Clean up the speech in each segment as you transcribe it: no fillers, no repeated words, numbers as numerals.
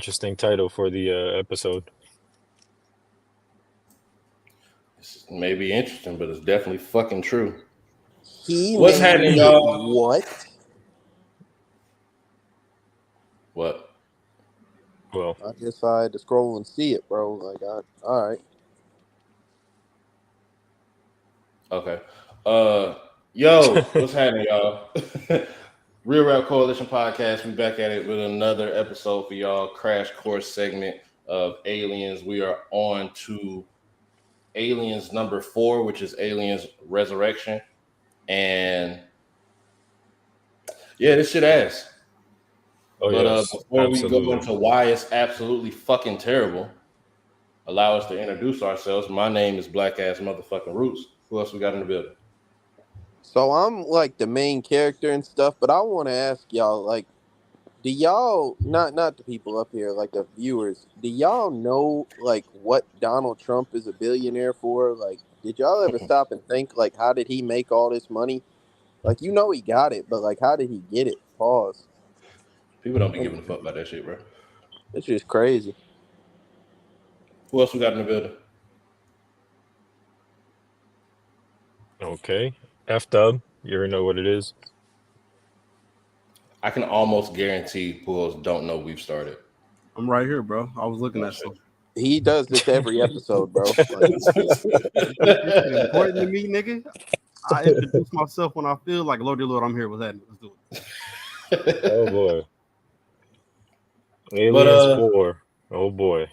interesting title for the episode. This may be interesting, but it's definitely fucking true. He What's made happening, it y'all? what? What? Well, I just had to scroll and see it, bro. Like, all right. Okay. Yo, what's happening, y'all? Real Rap Coalition Podcast. We back at it with another episode for y'all. Crash course segment of Aliens. We are on to Aliens number 4, which is Aliens Resurrection. And yeah, this shit ass. oh But yes, before we go absolutely. into why it's absolutely fucking terrible, allow us to introduce ourselves. My name is Black Ass Motherfucking Roots. Who else we got in the building? So I'm like the main character and stuff, but I want to ask y'all, like, do y'all not the people up here, like the viewers, do y'all know like what Donald Trump is a billionaire for? Like, did y'all ever stop and think like how did he make all this money? Like, you know he got it, but like how did he get it? Pause. People don't be giving a fuck about that shit, bro. It's just crazy. Who else we got in the building? Okay, F-Dub, you already know what it is. I can almost guarantee Pools don't know we've started. I'm right here, bro. I was looking at something. He does this every episode, bro. Like, This shit important to me, nigga. I introduce myself when I feel like, Lord, dear Lord, I'm here. What's happening? Let's do it. Oh boy, Aliens 4. Oh boy.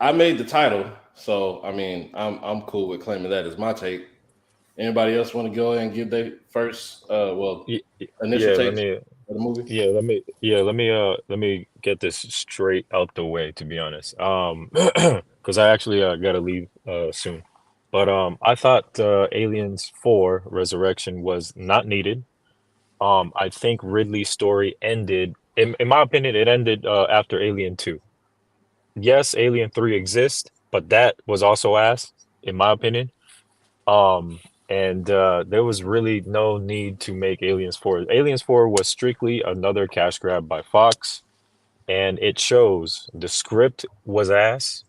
I made the title, so I mean, I'm cool with claiming that as my take. Anybody else want to go ahead and give their first, initial take of the movie? Let me get this straight out the way. To be honest, because I actually gotta leave soon. But I thought Aliens 4 Resurrection was not needed. I think Ridley's story ended. In my opinion, it ended after Alien 2. Yes, Alien 3 exists, but that was also ass, in my opinion. And there was really no need to make Aliens 4. Aliens 4 was strictly another cash grab by Fox, and it shows. The script was ass.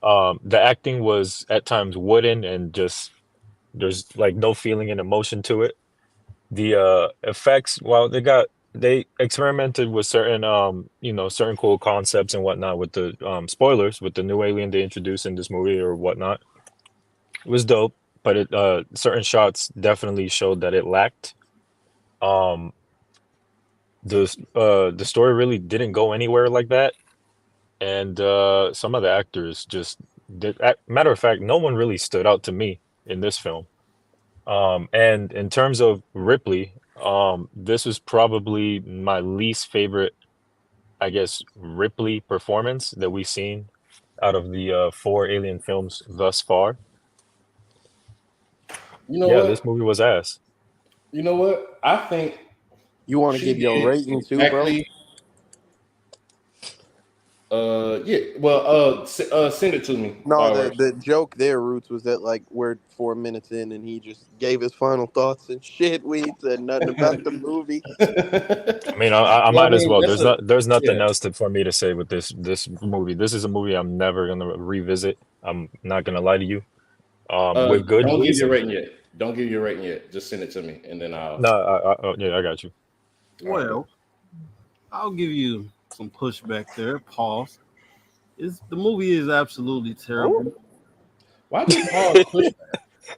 The acting was at times wooden and just there's like no feeling and emotion to it. The effects, well, they experimented with certain certain cool concepts and whatnot with the spoilers with the new alien they introduced in this movie or whatnot. It was dope, but it certain shots definitely showed that it lacked. Um, the story really didn't go anywhere like that, and some of the actors just did. Matter of fact, no one really stood out to me in this film. And in terms of Ripley, this was probably my least favorite, I guess, Ripley performance that we've seen out of the 4 Alien films thus far. You know what? This movie was ass. You know what? I think you want to give your rating too, bro? Yeah. Well, send it to me. No, the joke there, Roots, was that like we're 4 minutes in and he just gave his final thoughts and shit. We ain't said nothing about the movie. I mean, I might as well. There's nothing else for me to say with this movie. This is a movie I'm never gonna revisit. I'm not gonna lie to you. With good don't reason. Give your rating yet. Don't give your rating yet. Just send it to me, and then I'll. No, I got you. Well, I'll give you some pushback there. Pause. The movie is absolutely terrible. Why do you pause pushback?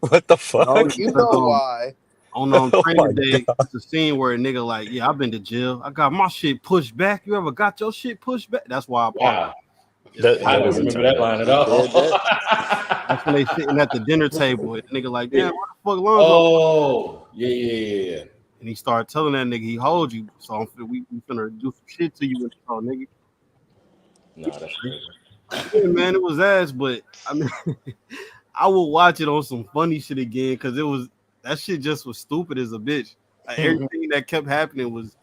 What the fuck? Oh, you know why? On training day, it's a scene where a nigga like, yeah, I've been to jail. I got my shit pushed back. You ever got your shit pushed back? That's why I paused. Wow. I don't remember that line at all. That's when they sitting at the dinner table. And the nigga like, damn, what the fuck Lonzo? Oh, yeah. And he started telling that nigga he hold you. So we finna do some shit to you, nigga. Nah, that's crazy. Yeah, man, it was ass, but I mean, I will watch it on some funny shit again because that shit just was stupid as a bitch. Like, everything that kept happening was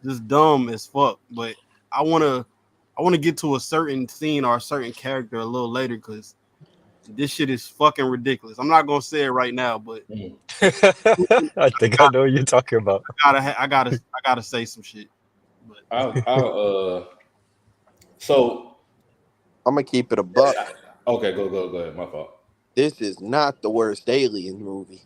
just dumb as fuck. But I wanna get to a certain scene or a certain character a little later because this shit is fucking ridiculous. I'm not gonna say it right now, but I think I know what you're talking about. I gotta say some shit. But I'll So I'm gonna keep it a buck. okay, go ahead. My fault. This is not the worst Alien movie.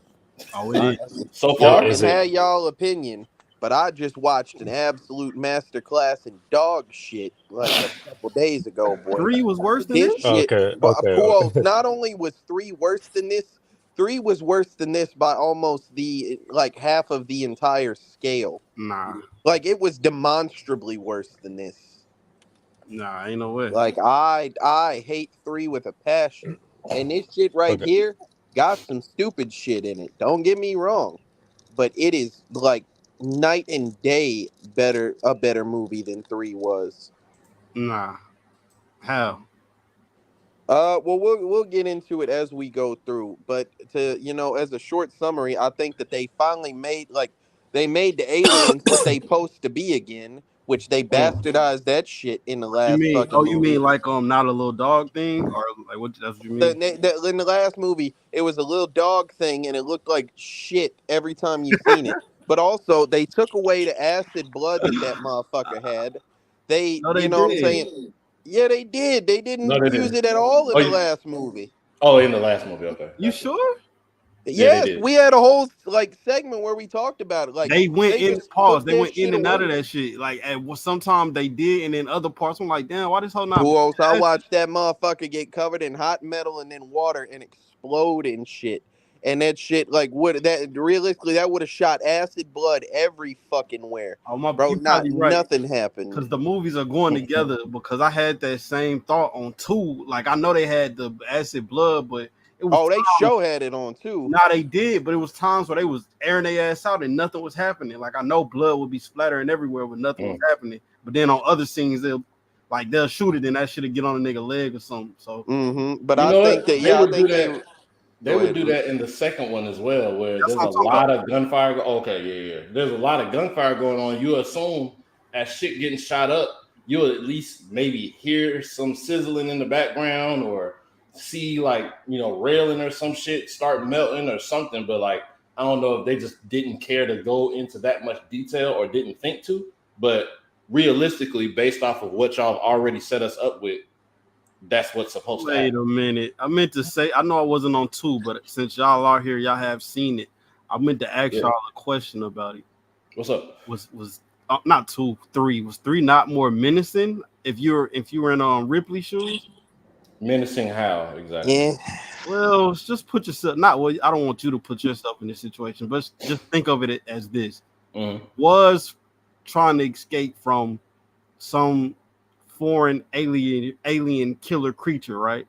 Oh, it is. So Y'all Yo, far, can is it? have y'all opinion, but I just watched an absolute masterclass in dog shit like a couple days ago, boy. 3 was worse than This this? shit, Okay, but okay. Puos, not only was 3 worse than this, 3 was worse than this by almost the like half of the entire scale. Nah, Like it was demonstrably worse than this. ain't no way. Like I hate 3 with a passion. And this shit right Okay. here got some stupid shit in it. Don't get me wrong. But it is like night and day better movie than 3 was. Nah, how? Well, we'll get into it as we go through, but as a short summary, I think that they finally they made the aliens what they supposed to be again, which they mm. bastardized that shit in the You last mean? fucking Oh, you mean movie. like not a little dog thing, or like what? That's what you mean? In the last movie, it was a little dog thing, and it looked like shit every time you seen it. But also, they took away the acid blood that motherfucker had. They, No, they you know what I'm did. saying? Yeah, they did. They No, didn't they use didn't. it at all in Oh, the last movie. in the last movie. Okay, You gotcha. sure? Yeah, they Yes, did. we had a whole like segment where we talked about it. Like They went they in just pause. took They that went in shit and out of away. that shit. Like at sometimes they did, and then other parts. I'm like, damn, why this whole not? Who else? I Acid? watched that motherfucker get covered in hot metal and then water and explode and shit. And that shit, like, would that realistically that would have shot acid blood every fucking where, Oh my, bro. you Not probably right. nothing happened. Because the movies are going together. Because I had that same thought on 2. Like I know they had the acid blood, but it was Oh, they times. show had it on too. Nah, they did, but it was times where they was airing their ass out and nothing was happening. Like I know blood would be splattering everywhere, but nothing was Mm. happening. But then on other scenes, they'll shoot it and that shit'll get on a nigga leg or something. So But You I know think what? that yeah, I think they They go would ahead, do Bruce. that in the second one as well, where that's there's what a I'm talking about. lot of gunfire. Okay, yeah. There's a lot of gunfire going on. You assume as shit getting shot up, you'll at least maybe hear some sizzling in the background or see like railing or some shit start melting or something. But like I don't know if they just didn't care to go into that much detail or didn't think to. But realistically, based off of what y'all already set us up with, that's what's supposed to Wait happen. a minute. I meant to say I know I wasn't on 2, but since y'all are here, y'all have seen it. I meant to ask Yeah. y'all a question about it. What's up? Was not 2, 3? Was 3 not more menacing if you were in Ripley shoes? Menacing how exactly? Yeah, Well, just put yourself not well. I don't want you to put yourself in this situation, but just think of it as this: Mhm. was trying to escape from some foreign alien killer creature, right?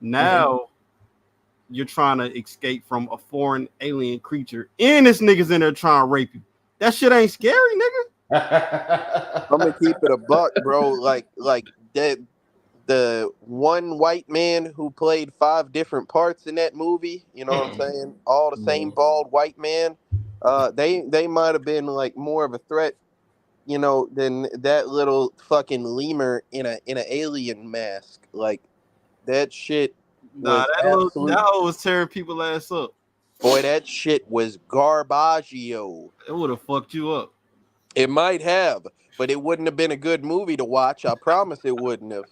Now you're trying to escape from a foreign alien creature, and this nigga's in there trying to rape you. That shit ain't scary, nigga. I'm gonna keep it a buck, bro. Like that. The one white man who played 5 different parts in that movie, you know what I'm saying? All the same Mhm. bald white man. They might have been like more of a threat, than that little fucking lemur in a alien mask. Like that shit Nah, was that absolute. was tearing people ass up. Boy, that shit was garbaggio. It would have fucked you up. It might have, but it wouldn't have been a good movie to watch. I promise it wouldn't have.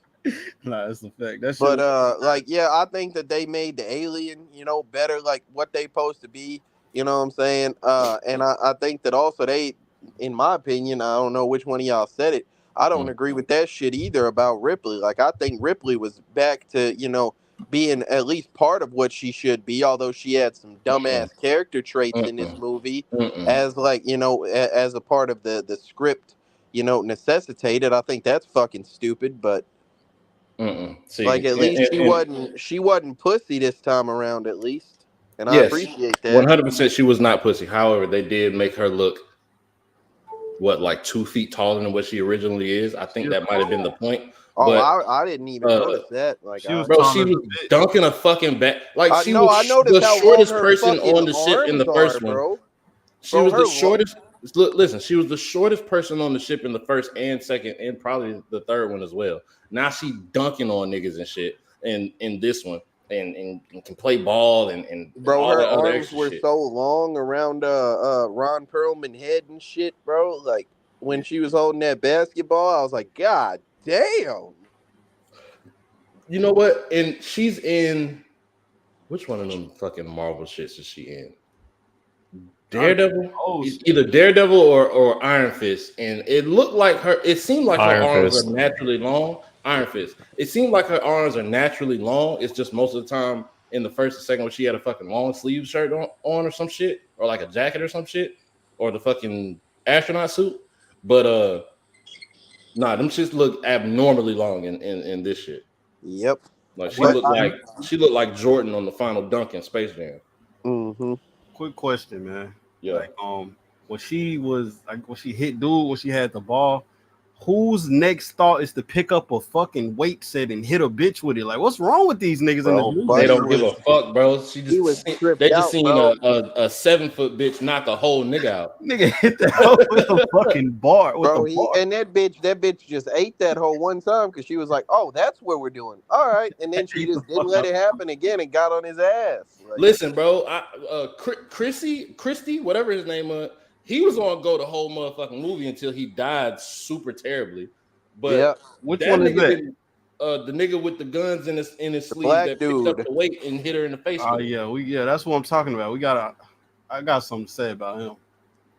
Nah, that's a fact. That shit But was like yeah, I think that they made the alien, better like what they supposed to be. You know what I'm saying? And I think that also they, in my opinion, I don't know which one of y'all said it. I don't Mhm. agree with that shit either about Ripley. Like I think Ripley was back to being at least part of what she should be, although she had some Mm-mm. dumbass character traits in this Mm-mm. movie, Mm-mm. as like as a part of the script, necessitated. I think that's fucking stupid, but. Mm-mm. Like See, at least she wasn't pussy this time around at least. And I yes, appreciate that. 100% she was not pussy. However, they did make her look like 2 feet taller than what she originally is. I she think was that might have been the point. Oh, But I didn't even uh, notice that. Like she was I bro, she taller than was a bitch. dunking a fucking back. Like she no, was I noticed the how long shortest her person fucking on the ship in arms the are, first one. bro. She Bro, was the her shortest. Look, listen, she was the shortest person on the ship in the first and second, and probably the third one as well. Now she dunking on niggas and shit, and in this one, and can play ball and bro, all her that other arms extra were shit. so long around Ron Perlman head and shit, bro. Like when she was holding that basketball, I was like, God damn. You know what? And she's in which one of them fucking Marvel shits is she in? Daredevil, Oh shit. either Daredevil or Iron Fist, and it looked like her. It seemed like her Iron arms Fist. are naturally long. Iron Fist. It seemed like her arms are naturally long. It's just most of the time in the first and second when she had a fucking long sleeve shirt on or some shit, or like a jacket or some shit, or the fucking astronaut suit. But nah, them shits look abnormally long in this shit. Yep. Like But she looked like Jordan on the final dunk in Space Jam. Mm-hmm. quick question, man. Yeah. Like, when she hit dude, when she had the ball, whose next thought is to pick up a fucking weight set and hit a bitch with it? Like, what's wrong with these niggas in Bro, this movie? Buddy They don't give a was- fuck, bro. he was tripped They just out, seen bro. a 7-foot bitch knock a whole nigga out. Nigga hit the hell with the fucking bar. With Bro, the bar. and that bitch just ate that whole one time because she was like, "Oh, that's what we're doing." All right, and then she Ate the just didn't fuck let up. it happen again and got on his ass. Like, Listen, bro, Christy, whatever his name was, he was gonna go the whole motherfucking movie until he died super terribly. But yeah, Which that one is nigga that? didn't. The nigga with the guns in his sleeve black that picked up dude. the weight and hit her in the face. Oh with it. yeah, that's what I'm talking about. I got something to say about him.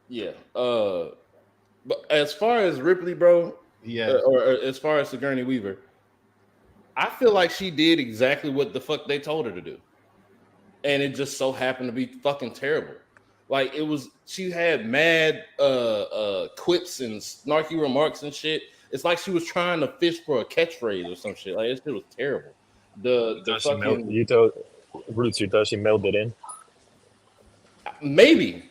Yeah. But as far as Ripley, bro, Yeah. or as far as Sigourney Weaver, I feel like she did exactly what the fuck they told her to do, and it just so happened to be fucking terrible. Like she had mad quips and snarky remarks and shit. It's like she was trying to fish for a catchphrase or some shit. Like it was terrible. The fucking You thought she mailed it in? maybe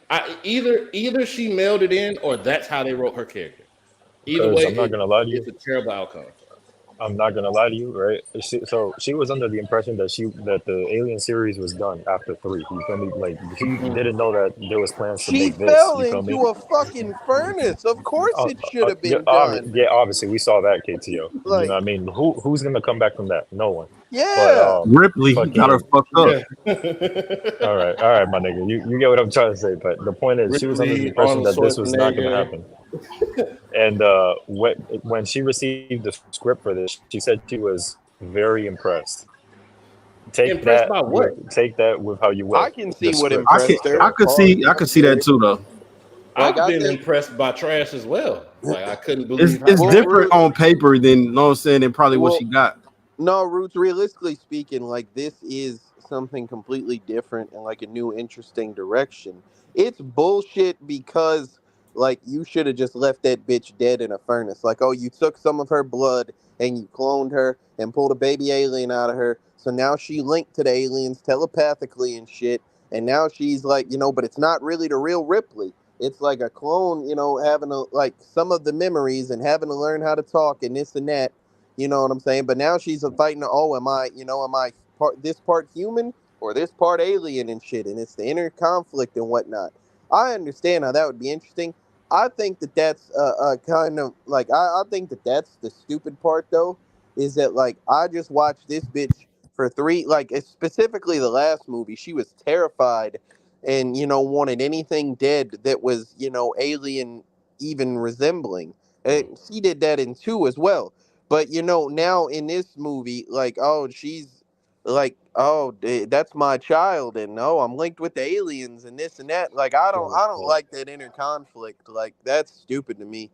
either she mailed it in or that's how they wrote her character. Either way, I'm not gonna lie to you. it's a terrible outcome. I'm not gonna lie to you, right? So she was under the impression that the Alien series was done after 3. You feel me? Like she didn't know that there was plans to she make this. fell You feel me? into a fucking furnace. Of course, it should have been yeah, done. yeah, obviously we saw that, KTO. You Like- know what I mean? Who's gonna come back from that? No one. Yeah, Ripley fucking- got her fucked up. All right, my nigga. You get what I'm trying to say. But the point is, she was under the Ripley, impression that Arnold this was not gonna Schwarzenegger. happen. And when she received the script for this, she said she was very impressed. Impressed by what? Take that with how you will. I can see The what script. impressed her. I could see that too though. Like, I've I been think- impressed by trash as well. Like I couldn't believe It's Well, different on paper than, you know what I'm saying, than probably what Well- she got. No, Roots, realistically speaking, like this is something completely different and like a new interesting direction. It's bullshit because like you should have just left that bitch dead in a furnace. Like, oh, you took some of her blood and you cloned her and pulled a baby alien out of her. So now she linked to the aliens telepathically and shit. And now she's like, but it's not really the real Ripley. It's like a clone, having like some of the memories and having to learn how to talk and this and that. You know what I'm saying? But now she's fighting. Oh, am I this part human or this part alien and shit? And it's the inner conflict and whatnot. I understand how that would be interesting. I think that that's kind of like I think that that's the stupid part though. Is that like I just watched this bitch for 3 like specifically the last movie. She was terrified and wanted anything dead that was alien even resembling. And she did that in 2 as well. But now in this movie, like, oh, she's like, oh, that's my child, and oh, I'm linked with the aliens and this and that. Like, I don't like that inner conflict. Like, that's stupid to me.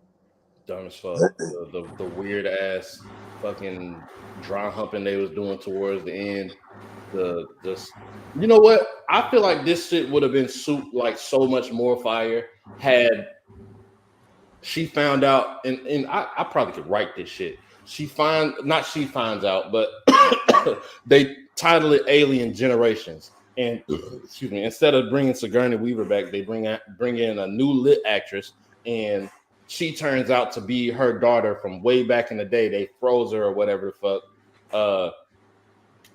dumb as fuck. The weird ass fucking dry humping they was doing towards the end. You know what? I feel like this shit would have been so much more fire had she found out, and I probably could write this shit. She finds out, but they title it Alien Generations. And excuse me, instead of bringing Sigourney Weaver back, they bring in a new lit actress, and she turns out to be her daughter from way back in the day. They froze her or whatever the fuck.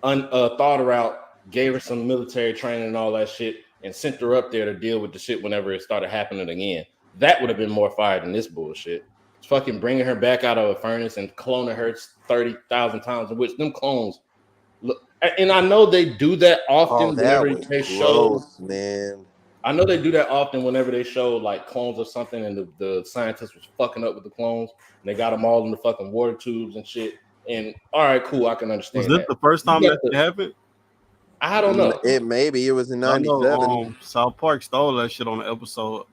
Thawed her out, gave her some military training and all that shit, and sent her up there to deal with the shit whenever it started happening again. That would have been more fire than this bullshit. Fucking bringing her back out of a furnace and cloning her 30,000 times, in which them clones look. And I know they do that often Oh, that whenever was they show. gross, man. I know they do that often whenever they show like clones of something, and the scientist was fucking up with the clones, and they got them all in the fucking water tubes and shit. And all right, cool, I can Was understand this that. the first You time got that the, shit happened? I don't know. It was in I know '97. South Park stole that shit on the episode.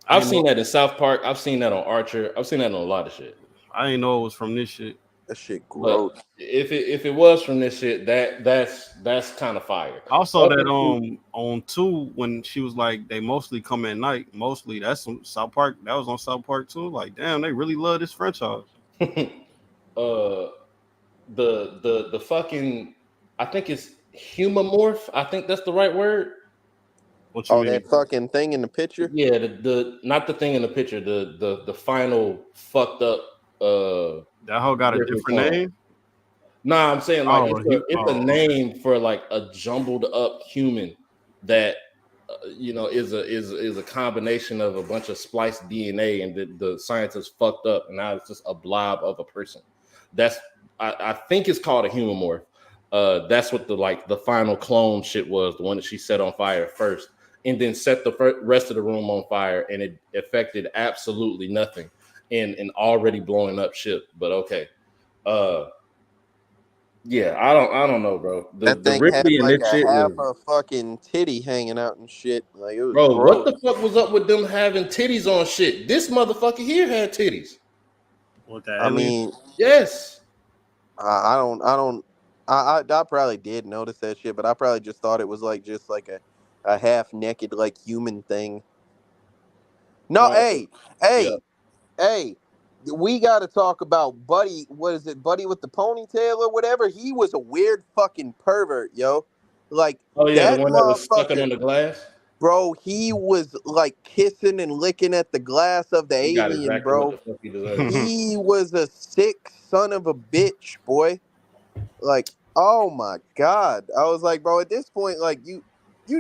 I I've ain't seen know that in South Park. I've seen that on Archer. I've seen that on a lot of shit. I ain't know it was from this shit. That shit But gross. if it was from this shit, that's kind of fire. I saw that Other on two when she was like they mostly come at night. Mostly that's some South Park. That was on South Park too. Like damn, they really love this franchise. two, uh, the fucking, I think it's humamorph. I think that's the right word. What you Oh, mean? that fucking thing in the picture. Yeah, the not the thing in the picture, the final fucked up That hoe got a Ripley different clone. name. Nah, I'm saying like Oh, it's a okay. name for like a jumbled up human that is a combination of a bunch of spliced DNA, and the scientists fucked up, and now it's just a blob of a person. That's I think it's called a humamorph. That's what the final clone shit was, the one that she set on fire first, and then set the rest of the room on fire, and it affected absolutely nothing in an already blowing up ship. But okay. Uh yeah, I don't know, bro. The That the thing had Ripley and like this a shit half was, a fucking titty hanging out and shit. Like it was bro, what gross. the fuck was up with them having titties on shit? This motherfucker here had titties. What that I alien? mean, Yes. I probably did notice that shit, but I probably just thought it was like just like a half naked like human thing. No, No, yeah. hey, we got to talk about Buddy. What is it, Buddy with the ponytail or whatever? He was a weird fucking pervert, yo. Like Oh yeah, the that one that was sucking motherfucker, on the glass. bro. He was like kissing and licking at the glass of the He got alien, exactly what bro. the fuck he deserved. He was a sick son of a bitch, boy. Like, oh my god. I was like, bro, at this point, like you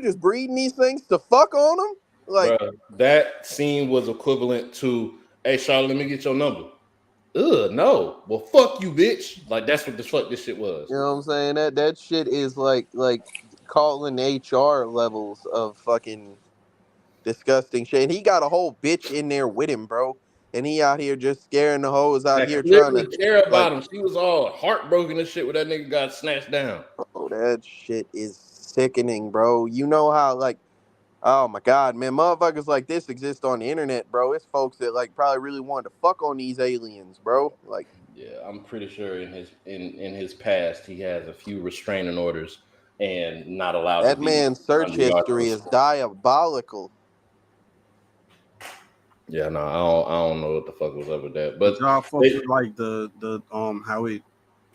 just breeding these things to fuck on them? Bro, Like, that scene was equivalent to, hey Charlotte, let me get your number. Ugh, no. Well, fuck you, bitch. Like that's what the fuck this shit was. you know what I'm saying? That shit is like calling HR levels of fucking disgusting shit. And he got a whole bitch in there with him, bro. And he out here just scaring the hoes out That here trying clearly to care like, about him. She was all heartbroken and shit when that nigga got snatched down. oh, that shit is sickening, bro. You know how like, oh my god, man, motherfuckers like this exist on the internet, bro. It's folks that like probably really wanted to fuck on these aliens, bro. Like Yeah, I'm pretty sure in his past he has a few restraining orders and not allowed to that be man's search under yard history is arrest. diabolical. Yeah, no, I don't know what the fuck was up with that. Did But y'all fuck they, with like the how it?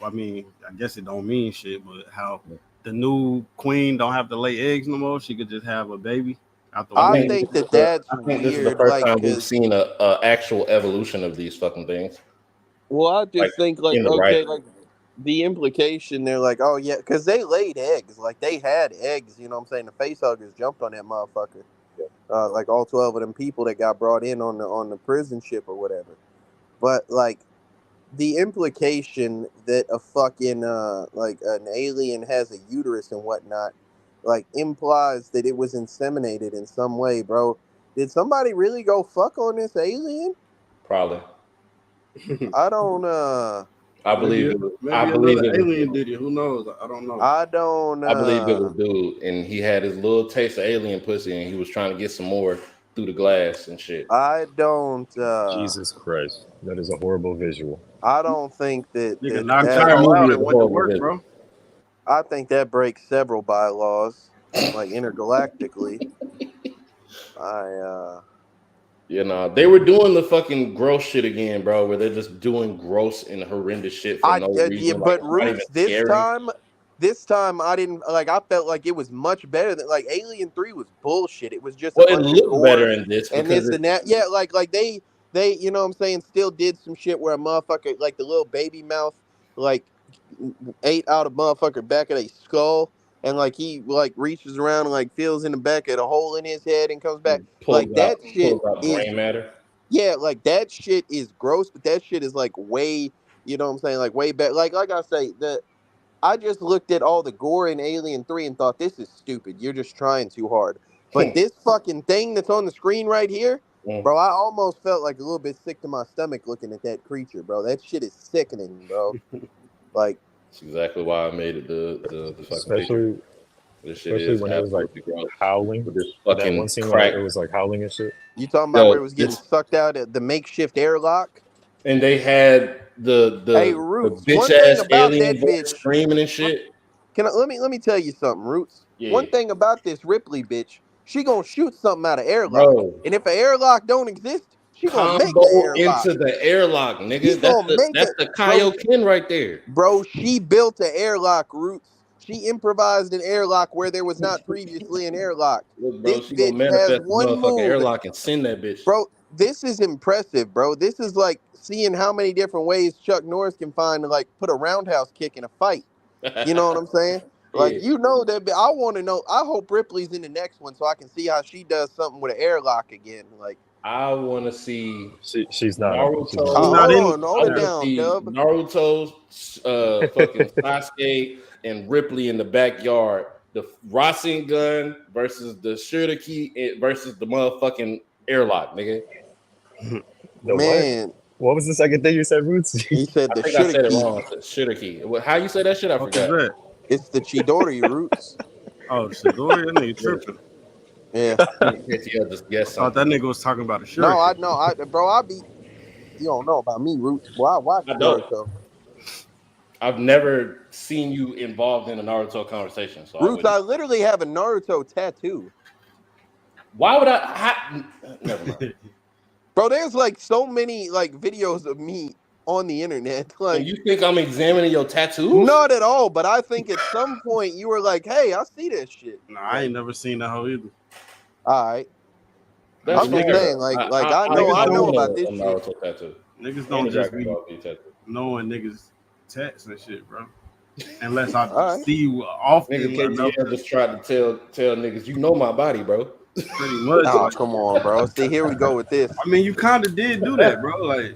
I mean, I guess it don't mean shit, but how the new queen don't have to lay eggs no more. She could just have a baby out the I I womb. think think this is that the that's I think this is the weird, first like, time we've cause seen a actual evolution of these fucking things, well, I like just think like in the okay, writing. like the implication they're like, oh yeah, cause they laid eggs, like they had eggs. You know what I'm saying? The facehuggers jumped on that motherfucker. Like all 12 of them people that got brought in on the prison ship or whatever. But like the implication that a fucking like an alien has a uterus and whatnot, like implies that it was inseminated in some way, bro. Did somebody really go fuck on this alien? Probably, I don't I believe Maybe it was. I maybe believe another it was. alien did it. Who knows? I don't know. I don't I believe it was dude, and he had his little taste of alien pussy, and he was trying to get some more through the glass and shit. I don't Jesus Christ, that is a horrible visual. I don't think Nigga The knocked that entire hoe movie out is and a went to horrible work, visual. bro. I think that breaks several bylaws, like intergalactically. I They were doing the fucking gross shit again, bro, where they're just doing gross and horrendous shit for no yeah, reason. Like but it's not even Roots scary. this time I didn't like. I felt like it was much better than like Alien 3 was bullshit. It was just a Well, it bunch of looked gore better in this and because this it, and that. Yeah, like they you know what I'm saying still did some shit where a motherfucker like the little baby mouth like ate out a motherfucker back of a skull. And like he like reaches around and like feels in the back of the hole in his head and comes back. Like that shit pulls out is brain matter. yeah, like that shit is gross, but that shit is like way, you know what I'm saying, like way back. Like I say, I just looked at all the gore in Alien 3 and thought this is stupid. You're just trying too hard. But this fucking thing that's on the screen right here, Mm. bro, I almost felt like a little bit sick to my stomach looking at that creature, bro. That shit is sickening, bro. Like, That's exactly why I made it the fucking picture. Especially This shit especially is when it was like absolutely gross. howling. With this That one fucking scene when crack. it was like howling and shit. you talking about where it Yo, was getting this, sucked out at the makeshift airlock? and they had the Hey, the the Roots, bitch one thing ass about alien that voice bitch, screaming and shit. let me tell you something, Roots. Yeah, One thing about this Ripley bitch, she gonna shoot something out of airlock. bro. And if an airlock don't exist, she gonna make the Combo airlock. into the airlock, She nigga. gonna make That's it. the Bro, Kaioken right there. bro, she built an airlock, Roots. She improvised an airlock where there was not previously an airlock. Look, bro, This she gonna bitch has manifest the one motherfucking move. airlock and send that bitch. Bro, this is impressive, bro. This is like seeing how many different ways Chuck Norris can find to like put a roundhouse kick in a fight. You know what I'm saying? Like, Yeah. you know that. I want to know. I hope Ripley's in the next one so I can see how she does something with an airlock again. Like, I want to see She's not in it. She's Naruto. not in She's it. not hold in. on, hold I it want to down, see Dub. Naruto's fucking Sasuke and Ripley in the backyard. The Rasengan versus the Shuriki versus the motherfucking airlock, nigga. The what? Man, What was the second thing you said, Roots? he said I the think I said it Shuriki. wrong. Shuriki. How you say that shit? I What is forgot. that? It's the Chidori Roots. Oh, Shadori, that nigga tripping. Yeah. Yeah, just guess I thought that something. nigga was talking about a shirt. No, I know. Bro, I be. You don't know about me, Roots. Boy, I watch I don't. Naruto. I've never seen you involved in a Naruto conversation, so Roots, I literally have a Naruto tattoo. why would I? Never mind. Bro, there's like so many like videos of me on the internet. And Like, you think I'm examining your tattoos? not at all, but I think at some point you were like, hey, I see this shit. Nah, I ain't never seen that hoe either. All right. That's I'm just fair. saying, like I I know want about this a shit. Naruto tattoo. Niggas And don't a just Dragon be Ball Z tattoo. knowing niggas tats and shit, bro. Unless I All right. see you often Nigga enough, KTL just tried to tell niggas, you know my body, bro. pretty much. Oh, Like, come on, bro. See, here we go with this. I mean, you kind of did do that, bro. Like,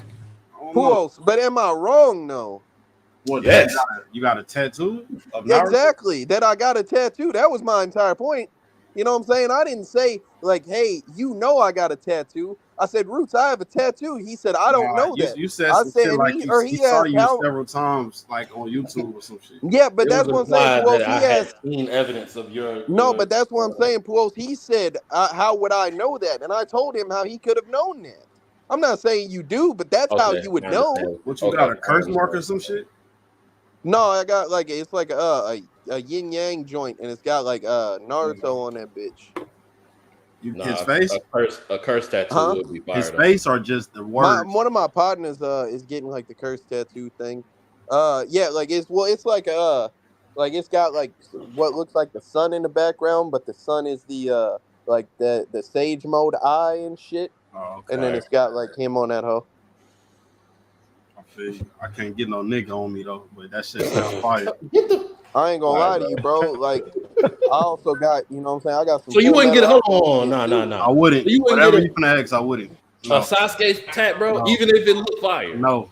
I don't Who know. else? But am I wrong though? What? Yes. You got a tattoo of Naruto? Exactly. That I got a tattoo. That was my entire point. You know what I'm saying? I didn't say like, hey, you know I got a tattoo. I said, Roots, I have a tattoo. He said, I don't know that. You said I some said, shit and like he saw asked you how. several times, like on YouTube or some shit. Yeah, but It that's was what I'm saying. implied Puos, that I he had asked. seen evidence of your No, but that's what I'm saying, Puos. He said, how would I know that? And I told him how he could have known that. I'm not saying you do, but that's how Okay, you would I know. understand. What you Okay, got, a I curse mark or understand. some shit? No, I got like it's like a yin yang joint, and it's got like Naruto on that bitch. His face? A curse tattoo Huh? would be His fired. face or just the words? One of my partners is getting like the curse tattoo thing. Yeah, like it's like like it's got like what looks like the sun in the background, but the sun is the like the sage mode eye and shit, Oh, okay. and then it's got like him on that hoe. I feel you. I can't get no nigga on me though, but that shit sound fire. I ain't gonna All right, lie to bro. you, bro. Like I also got, you know what I'm saying, I got some. So you Full wouldn't get Metal hold Alchemist on, shit, too. no. I wouldn't. So you wouldn't Whatever get you finna ask, I wouldn't. a No. Sasuke tat, bro, No. even if it looked fire. No.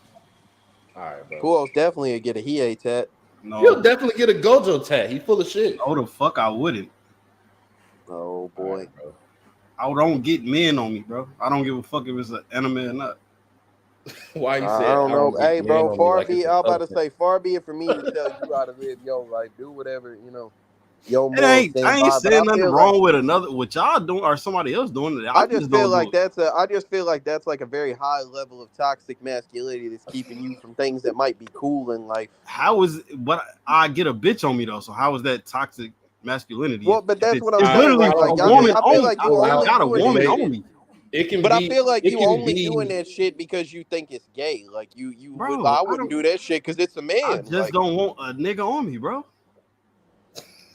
All right, bro. Who else definitely would get a Hiei tat? No. He'll definitely get a Gojo tat. He full of shit. No, the fuck I wouldn't. Oh All boy. right, bro. I don't get men on me, bro. I don't give a fuck if it's an anime or not. Why you I said don't know. Hey, bro, I far be I about to say, far be it for me to tell you how to live your life. Do whatever, you know. Your I ain't vibe, saying nothing wrong like, with what y'all doing or somebody else doing it. I just feel like do it. that's like a very high level of toxic masculinity that's keeping you from things that might be cool in life. How is but I get a bitch on me though? So how is that toxic masculinity? Well, but that's what I'm it's saying. literally Like a I woman feel on like me. you I only got a doing woman that on shit. me. It can But be, I feel like you only be, doing that shit because you think it's gay. Like Bro, I wouldn't do that shit because it's a man. I just like, don't want a nigga on me, bro.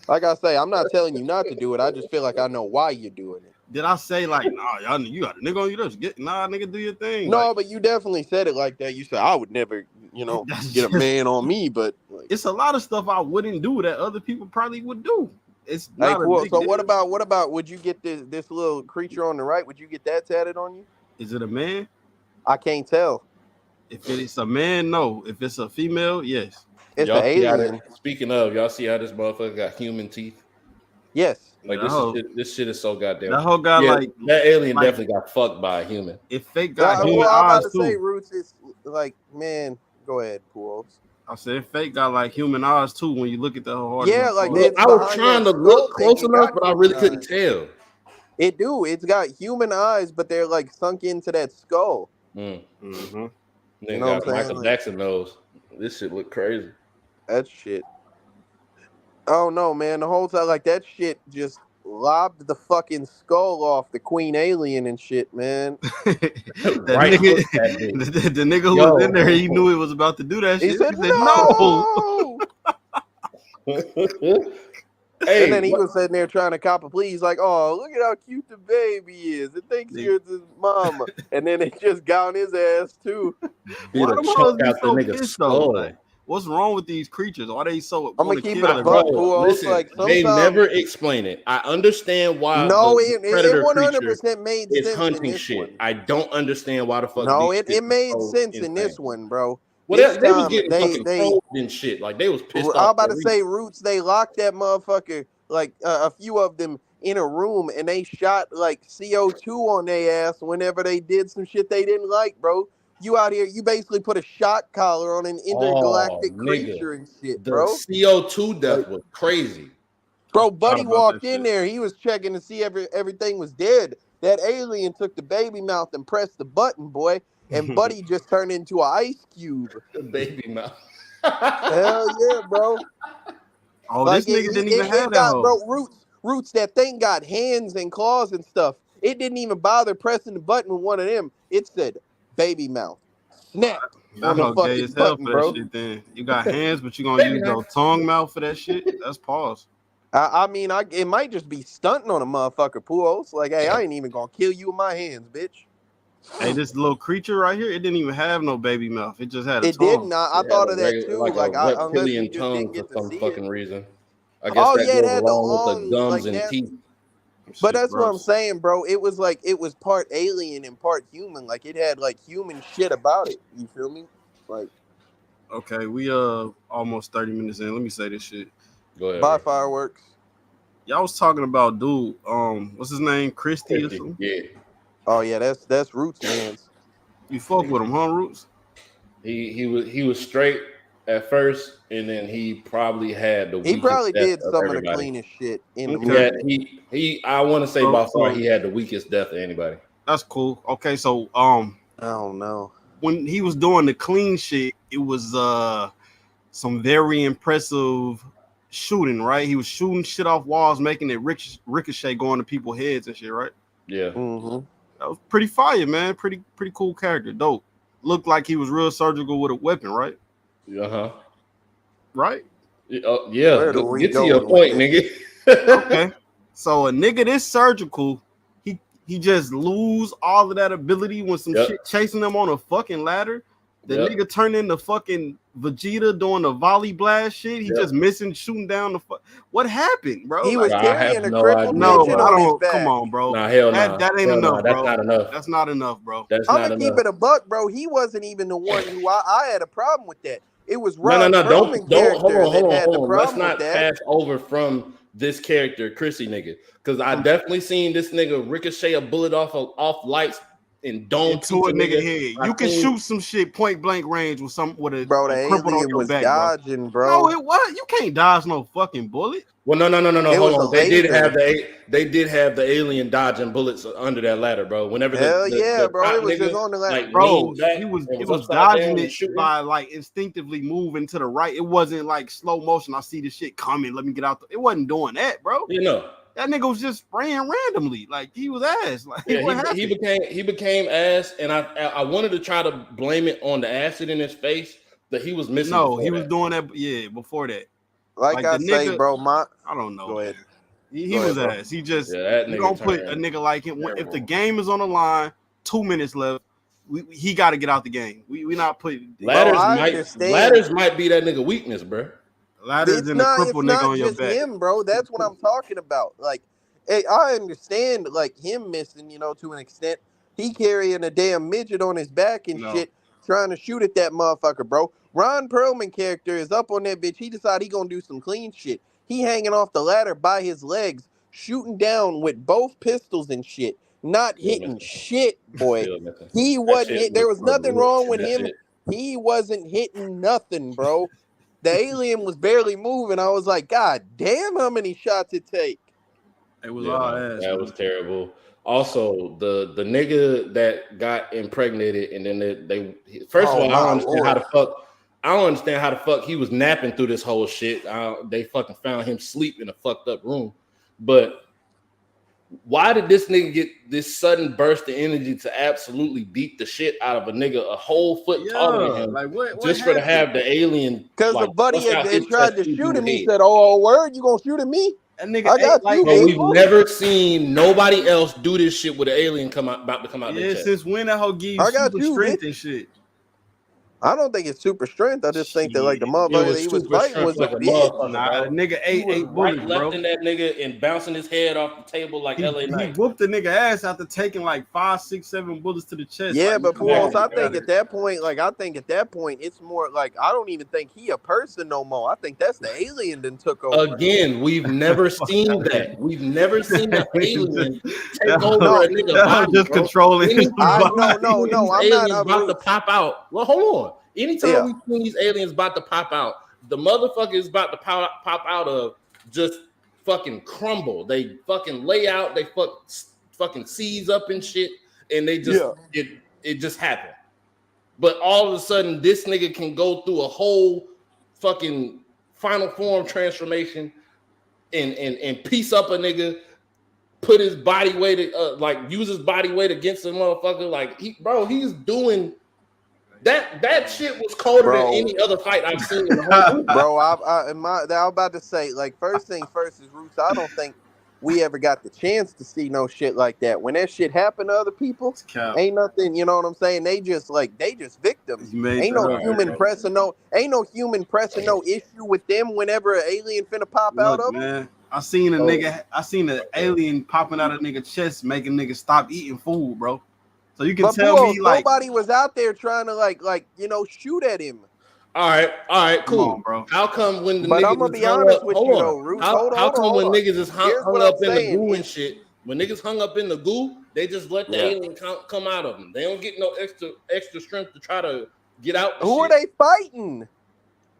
Like I say, I'm not telling you not to do it. I just feel like I know why you're doing it. Did I say like, nah, y'all, you got a nigga on you? Just nigga, do your thing. No, Like, but you definitely said it like that. You said I would never, you know, That's get a just- man on me, but like, it's a lot of stuff I wouldn't do that other people probably would do. It's hey, not a cool. big So deal. what about would you get this little creature on the right? Would you get that tatted on you? Is it a man? I can't tell. If it's a man, no. If it's a female, yes. It's y'all an see how alien. speaking of, y'all see how this motherfucker got human teeth? Yes. Like this shit is so goddamn. That whole guy Yeah, that alien definitely got fucked by a human. If Fake got human well, I'm about eyes to too. say Roots is like, man, go ahead, Pools. I said Fake got like human eyes too when you look at the whole Yeah, like look, I was trying to look close enough, but I really couldn't tell. It's got human eyes, but they're like sunk into that skull. Mm-hmm. You know what I'm saying? Michael Jackson knows. This shit look crazy. That shit. Oh no, man! The whole time, like that shit, just lobbed the fucking skull off the Queen Alien and shit, man. Right, the nigga who was in there, he knew he was about to do that shit. He said no. Hey, and then he was sitting there trying to cop a plea. He's like, "Oh, look at how cute the baby is. It thinks you're his mama." And then it just got on his ass too. Why the chunk out the nigga's skull? Like, what's wrong with these creatures? Why they so? I'm gonna keep it a buck, listen, like they never explain it. I understand why. No, it 100% made sense. It's hunting shit. One. I don't understand why the fuck. No, it made sense in this one, bro. Well, they was getting fucking probed and shit. Like they was pissed off. I'm about to say, Roots. They locked that motherfucker. Like a few of them in a room, and they shot like CO2 on their ass whenever they did some shit they didn't like, bro. You out here, you basically put a shot collar on an intergalactic creature and shit, bro. The CO2 death was crazy. Bro, Buddy walked in there. He was checking to see everything was dead. That alien took the baby mouth and pressed the button, boy. And Buddy just turned into an ice cube. The baby mouth. Hell yeah, bro. Oh, like this nigga didn't even have that. Bro, Roots, that thing got hands and claws and stuff. It didn't even bother pressing the button with one of them. It said baby mouth. Snap. On the fucking button, bro. Shit, then. You got hands, but you gonna use your tongue mouth for that shit? That's pause. I mean, it might just be stunting on a motherfucker, Pools. Like, hey, I ain't even gonna kill you with my hands, bitch. Hey, this little creature right here, it didn't even have no baby mouth. It just had a tongue. It didn't. I thought of that too. Like a reptilian tongue for some fucking reason. I guess it had along with the gums and teeth. But that's what I'm saying, bro. It was part alien and part human. Like it had like human shit about it. You feel me? Like, okay, we almost 30 minutes in. Let me say this shit. Go ahead. Bye, fireworks. Y'all was talking about dude. What's his name? Christy or something? Yeah. Oh yeah, that's Roots, man. You fuck with him, huh, Roots? He was straight at first, and then he probably had the. He probably did some of the cleanest shit in the movie. He I want to say by far he had the weakest death of anybody. That's cool. Okay, so I don't know. When he was doing the clean shit, it was some very impressive shooting, right? He was shooting shit off walls, making it ricochet going to people's heads and shit, right? Yeah. Mm-hmm. That was pretty fire, man. Pretty cool character. Dope. Looked like he was real surgical with a weapon, right? Uh-huh. Right? Yeah. Get to your point, nigga. Okay. So a nigga this surgical, he just lose all of that ability when some shit chasing him on a fucking ladder. The nigga turned into fucking Vegeta doing the volley blast shit. He just missing shooting down the What happened, bro? He was carrying a crippled midget on his back. Come on, bro. Nah, hell no. That ain't enough, bro. That's not enough. That's not enough, bro. I'm gonna keep it a buck, bro. He wasn't even the one who I had a problem with that. It was Ron No, don't hold on. Let's not pass over from this character, Chrissy nigga, because I definitely seen this nigga ricochet a bullet off lights and dome to a nigga head. You can shoot some shit point blank range with a bro. The alien was dodging, bro. No, it was. You can't dodge no fucking bullet. Well, no. Hold on. They did have the alien dodging bullets under that ladder, bro. Whenever bro. It was just on the ladder, bro. It was dodging it by like instinctively moving to the right. It wasn't like slow motion. I see the shit coming. Let me get out. It wasn't doing that, bro. You know. That nigga was just spraying randomly, like he was ass. Like he became ass, and I wanted to try to blame it on the acid in his face that he was missing. No, he was doing that. Yeah, before that. Like I say, bro, I don't know. Go ahead. He was ass. He just you don't put a nigga like him. If the game is on the line, 2 minutes left. He got to get out the game. We not putting ladders might be that nigga weakness, bro. Ladders and a cripple nigga on your back. Him, bro. That's what I'm talking about. Like, hey, I understand like him missing, to an extent. He carrying a damn midget on his back and shit, trying to shoot at that motherfucker, bro. Ron Perlman character is up on that bitch. He decided he gonna do some clean shit. He hanging off the ladder by his legs, shooting down with both pistols and shit, not Still hitting missing. shit, boy. Still missing. He That wasn't shit hit. There was was nothing wrong with that him. shit. He wasn't hitting nothing, bro. The alien was barely moving. I was like, God damn, how many shots it take? It was Yeah, all no, ass. that Man. was terrible. Also, the nigga that got impregnated and then they first of Oh all, I my don't understand how lord. the fuck. I don't understand how the fuck he was napping through this whole shit. They fucking found him asleep in a fucked up room. But why did this nigga get this sudden burst of energy to absolutely beat the shit out of a nigga a whole foot taller than Yeah, him like what just for to happened? have the alien Because a like buddy bust out had his chest tried to through shoot him. dude's He head? said, "Oh, word, you gonna shoot at me? That nigga I ate got like you, But we've April." never seen nobody else do this shit with an alien about to come out their yeah. chest. Since when that hoe give you I got super you, strength bitch. and shit? I don't think it's super strength. I just think that like the Shit. It motherfucker that was he was super fighting strength was a like a bitch. motherfucker, Nah, the bro. nigga He ate was 8 bullets, right bro. left in that nigga and bouncing his head off the table like LA He Knight. whooped the nigga ass after taking like 5, 6, 7 bullets to the chest. Yeah, Like, but come on, Puos, I Exactly, think bro. at that point, it's more like I don't even think he a person no more. I think that's the alien that took over. Again, we've never fuck seen outta here. that. We've never seen an alien take that over No, a nigga hoe body, just bro. controlling his Anytime we've body. no, seen these I'm not aliens on about to Roots. pop out, well, hold on. Anytime Yeah. we've seen these aliens about to pop out, the motherfucker is about to pop out of just fucking crumble. They fucking lay out, they fucking seize up and shit, and they just Yeah. it just happened. But all of a sudden, this nigga can go through a whole fucking final form transformation and piece up a nigga, put his body weight, like use his body weight against the motherfucker. Like he's doing that shit was colder than Bro. any other fight I've seen in the whole movie. Bro, I was about to say, like, first thing first is Roots. I don't think we ever got the chance to see no shit like that. When that shit happened to other people, It's cap. ain't nothing, you know what I'm saying? They just victims. You made Ain't that no up, human bro. pressing no issue with them whenever an alien finna pop out Look, of them. man, I seen an alien popping out of nigga chest, making niggas stop eating food, bro. So you can But tell Bull, me like, nobody was out there trying to shoot at him. All right, come cool. on, bro. How come when the But I'm niggas gonna is be hung honest up? with Hold you on. though, Roots. How come when niggas is Here's hung what up I'm in the saying. goo and shit? When niggas hung up in the goo, they just let the alien come out of them. They don't get no extra strength to try to get out. Who are they fighting?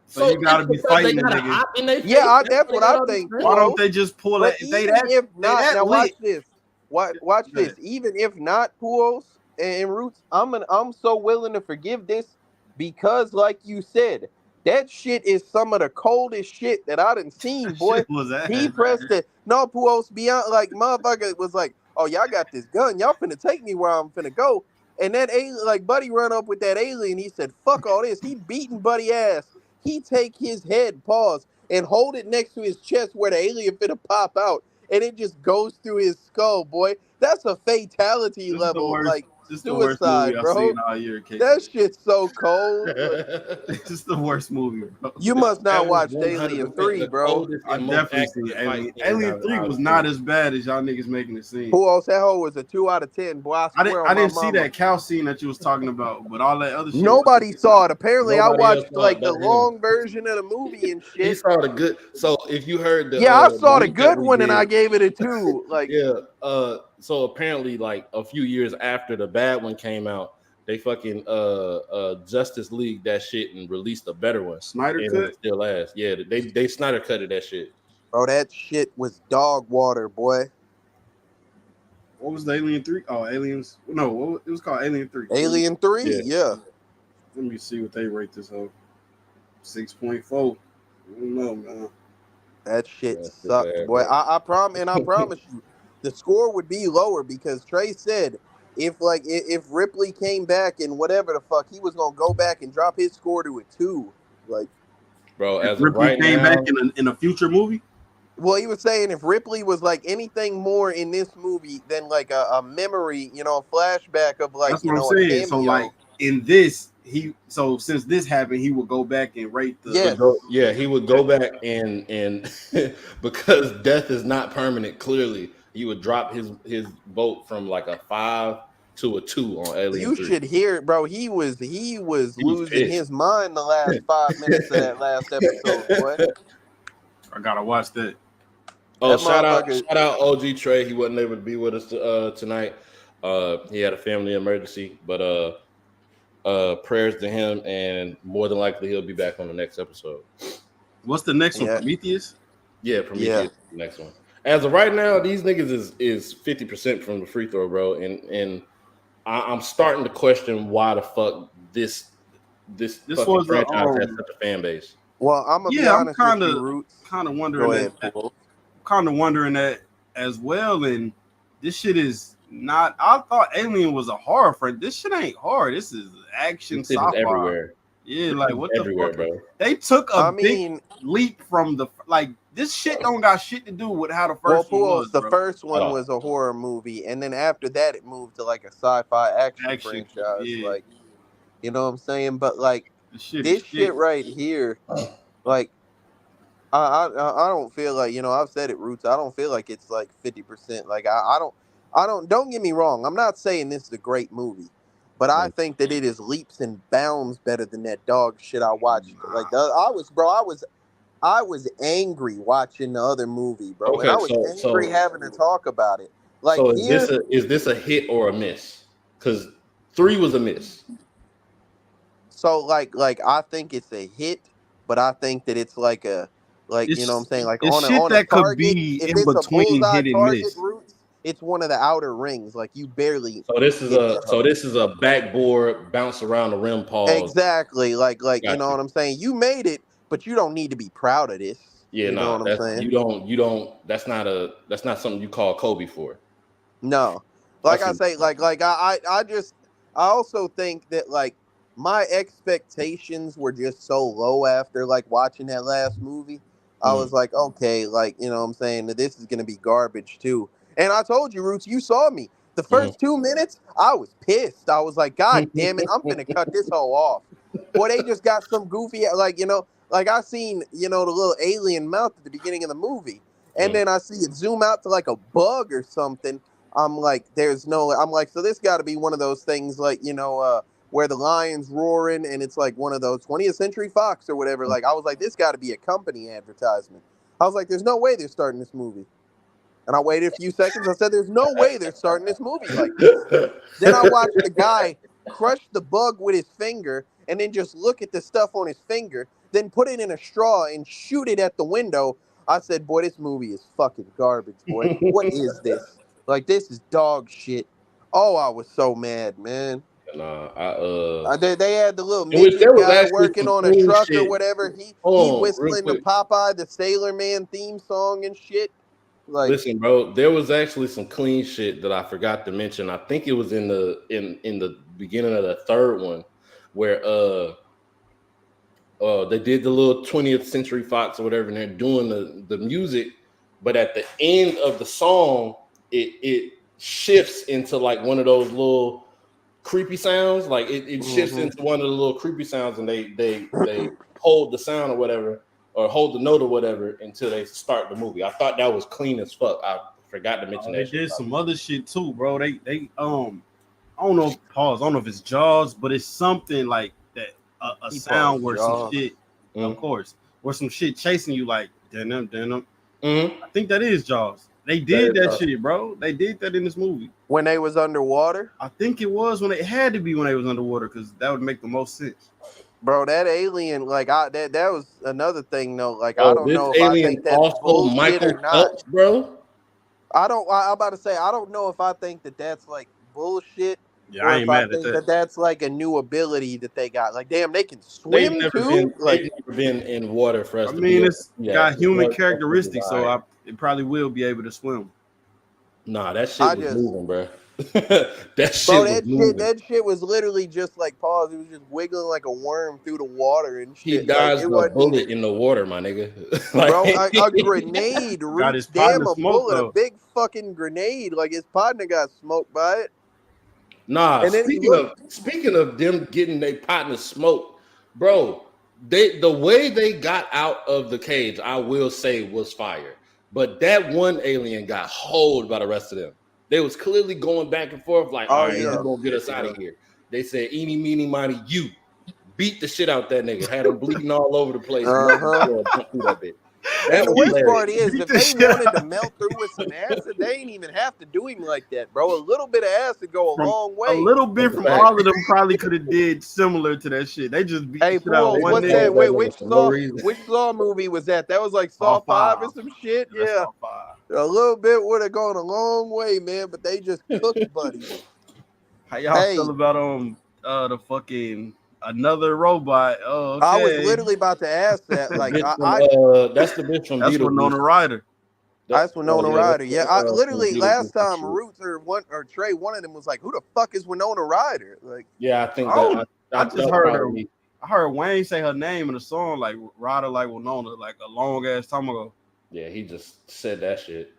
So you gotta be fighting the nigga. Op in their face. Yeah, that's why they what got I all this think. strength. Why don't they just pull But it? even if not, now watch lit. this. Watch this. Even if not Puos and Roots, I'm so willing to forgive this because, like you said, that shit is some of the coldest shit that I done seen, boy. Shit was ass. He pressed it. No, Puos beyond like motherfucker was like, oh, y'all got this gun. Y'all finna take me where I'm finna go. And that alien, like Buddy run up with that alien. He said, fuck all this. He beating Buddy ass. He take his head, pause, and hold it next to his chest where the alien finna pop out. And it just goes through his skull, boy. That's a fatality This is the level, worst. like This is the worst movie suicide, I've bro. seen all year. That shit's so cold. This is the worst movie, bro. You must not watch 100% Alien 3, the bro. coldest I and most definitely accurate seen fight Alien. scene Alien 3 was not as bad as y'all niggas making it seem. Who else? That hoe was a 2 out of 10, boy. I swear I on my didn't see mama. that cow scene that you was talking about, but all that other shit. Nobody saw it. Apparently, Nobody I else watched saw like it the but him. long version of the movie and He shit. saw the good. So if you heard the Yeah, I saw the link that good we one and did, I gave it a 2. Like, yeah. So apparently, like a few years after the bad one came out, they fucking Justice League that shit and released a better one. Snyder and cut? it still ass. Yeah, they Snyder cutted that shit. bro, that shit was dog water, boy. What was the Alien 3? Oh, Aliens. No, it was called Alien 3. Alien 3, yeah. Let me see what they rate this up. 6.4. I don't know, man. That shit That's sucked, bad, boy. bro. I promise you, the score would be lower because Trey said if Ripley came back and whatever the fuck, he was gonna go back and drop his score to a 2. Like, Bro, If as of Ripley right came now, back in a future movie? well, he was saying if Ripley was like anything more in this movie than like a memory, a flashback of like, That's what I'm a saying. cameo. So like in this, since this happened, he would go back and rate the Yes. he would go back and because death is not permanent. Clearly, he would drop his vote from like a 5 to a 2 on Alien You 3. should hear it, bro. He was losing pissed. his mind the last 5 minutes of that last episode, boy. I gotta watch that. Oh, That shout out, motherfucker. shout out, OG Trey. He wasn't able to be with us tonight. He had a family emergency, but prayers to him, and more than likely he'll be back on the next episode. What's the next one? Yeah, Prometheus? Yeah, yeah. Prometheus, the next one. As of right now, these niggas is 50% from the free throw, bro, and I'm starting to question why the fuck this This fucking was a franchise has such a fan base. Well, I'm gonna be yeah, I'm honest with kind you, of Roots. wondering Go that. ahead, Paul. Kind of wondering that as well. And this shit is not. I thought Alien was a horror friend. This shit ain't horror. This is action This shit is sci-fi. everywhere. Yeah, like what the Everywhere, fuck? bro. They took I a big mean, leap from the like. This shit don't got shit to do with how the well, first one was, Pools, the bro. first At one all. was a horror movie, and then after that, it moved to like a sci-fi action Action, franchise. yeah. Like, you know what I'm saying? But like This shit this is shit right here, like I don't feel like, you know, I've said it, Roots. I don't feel like it's like 50%. Like don't get me wrong. I'm not saying this is a great movie, but I think that it is leaps and bounds better than that dog shit I watched. Like I was angry watching the other movie, bro, and I Okay, was so angry having to talk about it. Like so here, is this a hit or a miss? Because 3 was a miss. so like I think it's a hit, but I think that it's like a like, you know what I'm saying, like it's shit on a that could target. be If in it's a between bullseye hit and target, miss. Roots, it's one of the outer rings. Like you barely So this is hit that hoe. a backboard bounce around the rim pause. Exactly. Like you Got know you. what I'm saying. You made it, but you don't need to be proud of this. Yeah, You know nah, what I'm that's saying? you don't that's not something you call Kobe for. No, I like I see. say, I also think that like my expectations were just so low after like watching that last movie. I Mhm, was like, okay, like, you know what I'm saying, that this is gonna be garbage too. And I told you, Roots, you saw me. The mhm. first 2 minutes, I was pissed. I was like, God damn it, I'm finna cut this hoe off. Boy, they just got some goofy, like, you know, like I seen, you know, the little alien mouth at the beginning of the movie. And Mhm. then I see it zoom out to like a bug or something. I'm like, I'm like, so this got to be one of those things like, you know, where the lion's roaring and it's like one of those 20th Century Fox or whatever. Like, I was like, this got to be a company advertisement. I was like, there's no way they're starting this movie. And I waited a few seconds. I said, there's no way they're starting this movie like this. Then I watched the guy crush the bug with his finger and then just look at the stuff on his finger, then put it in a straw and shoot it at the window. I said, boy, this movie is fucking garbage, boy. What is this? Like, this is dog shit. Oh, I was so mad, man. Nah, They had the little in which there midget was guy actually working some on a clean truck or shit. whatever. He Hold on, real whistling the quick. Popeye the Sailor Man theme song and shit. Like, Listen, bro, there was actually some clean shit that I forgot to mention. I think it was in the beginning of the third one where they did the little 20th Century Fox or whatever, and they're doing the music, but at the end of the song, it shifts into like one of those little creepy sounds. Like it shifts mhm. into one of the little creepy sounds, and they hold the sound or whatever, or hold the note or whatever until they start the movie. I thought that was clean as fuck. I forgot to mention They that shit. did some other shit too, bro. They I don't know. Pause. I don't know if it's Jaws, but it's something like that. A He sound paused where some Jaws. shit, of course, where some shit chasing you like denim, denim. Mm-hmm. I think that is Jaws. They That did is that Jaws. shit, bro. They did that in this movie. When they was underwater. I think it was when it had to be when they was underwater because that would make the most sense. Bro, that alien, like that was another thing though. Like I Oh, don't this know if I alien think that's also bullshit Michael or not. Phelps, bro. I'm about to say I don't know if I think that that's like bullshit Yeah, or I if ain't I mad at think that. that that's like a new ability that they got. Like damn, they can They've swim never too. been they've Like never been in water for us I to be mean, able to it's see that. got human Water is characteristics, so alright. it probably will be able to swim. Nah, that shit I was just moving, bro. That bro, shit was moving. that shit was literally just like pause. It was just wiggling like a worm through the water and He shit. Like it dodged a wasn't even. bullet in the water, my nigga. Bro, Like, a grenade, Got his Roots. partner Damn, a smoke bullet, a though. big fucking grenade. Like his partner got smoked by it. nah. And then he looked. Speaking of them getting their partner smoked, bro. The way they got out of the cage, I will say, was fire. But that one alien got holed by the rest of them. They was clearly going back and forth, like, all Oh right, yeah. you gonna get us out of here. They said, eeny, meeny, miny, you beat the shit out that nigga, had him bleeding all over the place, and Uh went to the huh. floor and jumped through that bit. And the worst hilarious. part is, Beat if the they shit wanted out to melt through with some acid, they ain't even have to do him like that, bro. A little bit of acid go a from long a way. little bit That's a from fact. all of them probably could have did similar to that shit. They just beat the Hey, shit out of Pools, They one what's just that? nigga. told that Wait, nigga for no reason. which Saw movie was that? That was like All Saw 5 or five. some shit. That's Yeah, all five. a little bit would have gone a long way, man. But they just cooked Buddy. How y'all feel Hey, about the fucking another robot? Oh, I was okay. literally about to ask that. The Like, bitch from, I that's the bitch from That's Beetlejuice. Winona Ryder. That's Oh Winona yeah, that's Ryder. Yeah, I from literally last Beetlejuice and time shit. Roots or Trey, one of them was like, "Who the fuck is Winona Ryder?" Like, Yeah, I think Oh, I just that'll heard her. probably be. I heard Wayne say her name in a song like Ryder like Winona like a long ass time ago. Yeah, he just said that shit.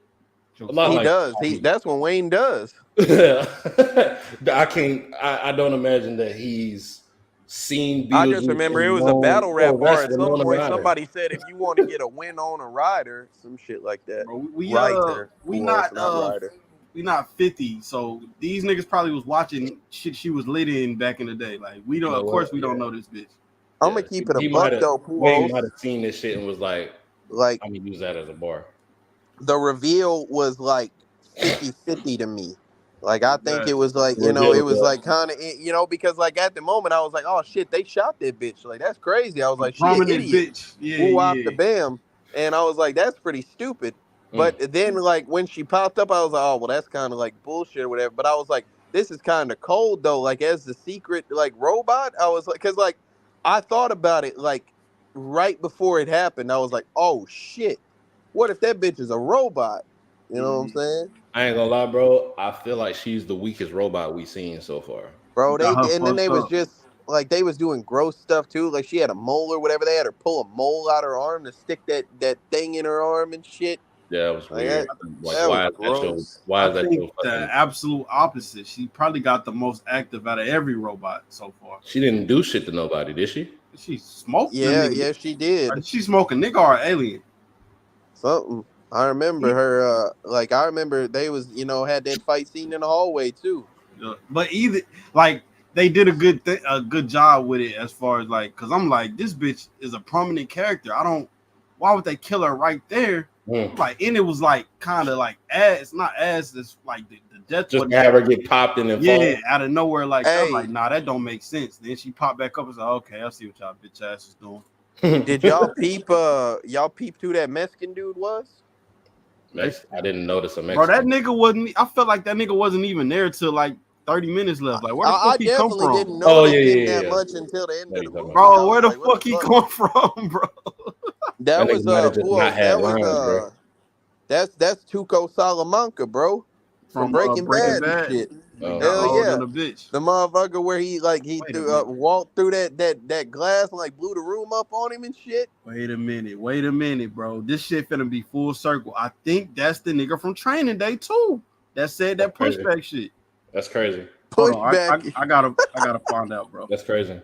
She A was lot he like does. That's what Wayne does. I can't. I don't imagine that he's seen I just Beetlejuice remember it and was a known. battle rap Oh, bar that's at some Winona point. Ryder. Somebody said if you want to get a win on a rider, some shit like that. bro. Ryder. We Who else? not Not Ryder. we not 50, so these niggas probably was watching shit she was lit in back in the day. Like we don't, You know of course, what? we don't Yeah, know this bitch. I'm yeah. gonna keep it a He might buck have. though, Wayne Pujols. might have seen this shit and was like, Like "I'm gonna use that as a bar." the reveal was like 50-50 to me. Like I think it Exactly. was like, The reveal it of was what? like kind of, because like at the moment I was like, oh shit, they shot that bitch. Like that's crazy. I was A like, she an prominent idiot. bitch. Yeah, Woo wop the yeah. bam. And I was like, that's pretty stupid. Mm. But then like when she popped up, I was like, oh well, that's kind of like bullshit or whatever. But I was like, this is kind of cold though. Like as the secret like robot, I was like, cause like I thought about it like right before it happened. I was like, oh shit, what if that bitch is a robot? You know what I'm Mhm. saying? I ain't gonna lie, bro. I feel like she's the weakest robot we seen so far. Bro, Got her and then fucked they was up. just like they was doing gross stuff too. Like she had a mole or whatever. They had her pull a mole out her arm to stick that thing in her arm and shit. Yeah, that was Like weird. Like, that was why is that show? gross. Why I is that think show the fucking? absolute opposite. She probably got the most active out of every robot so far. She didn't do shit to nobody, did she? She smoked the Yeah, nigga. yeah, she did. Did she smoke a nigga or an alien? Something. I remember her. Like I remember they was had that fight scene in the hallway too. Yeah. But either like they did a good job with it as far as like, cause I'm like, this bitch is a prominent character. Why would they kill her right there? Mm. Like, and it was like kind of like it's not as it's like the death Just wasn't to have her get popped in and yeah, fall. out of nowhere like that. I'm Hey, like, nah, that don't make sense. Then she popped back up and said, okay, I see what y'all bitch ass is doing. did y'all peep? Y'all peeped who that Mexican dude was? I didn't notice a Bro, that Mexican. nigga wasn't. I felt like that nigga wasn't even there till like 30 minutes left. Like, where the I fuck he come definitely from? didn't Oh notice yeah, him yeah, that yeah. much until the end What of are the you talking movie. about? I Bro, was where the like, what the fuck he fuck? come from, bro? That That was nigga might have just not Pujols. had That was lines, bro. that's Tuco Salamanca, bro, from From Breaking Breaking Bad and Bad. shit. He Oh, got Hell okay. lower yeah, than a bitch. the motherfucker where he Wait a minute. walked through that glass and like blew the room up on him and shit. Wait a minute, bro. This shit finna be full circle. I think that's the nigga from Training Day too. That said That's that crazy. pushback shit. That's crazy. Hold on, Pushback. I gotta find out, bro. That's crazy.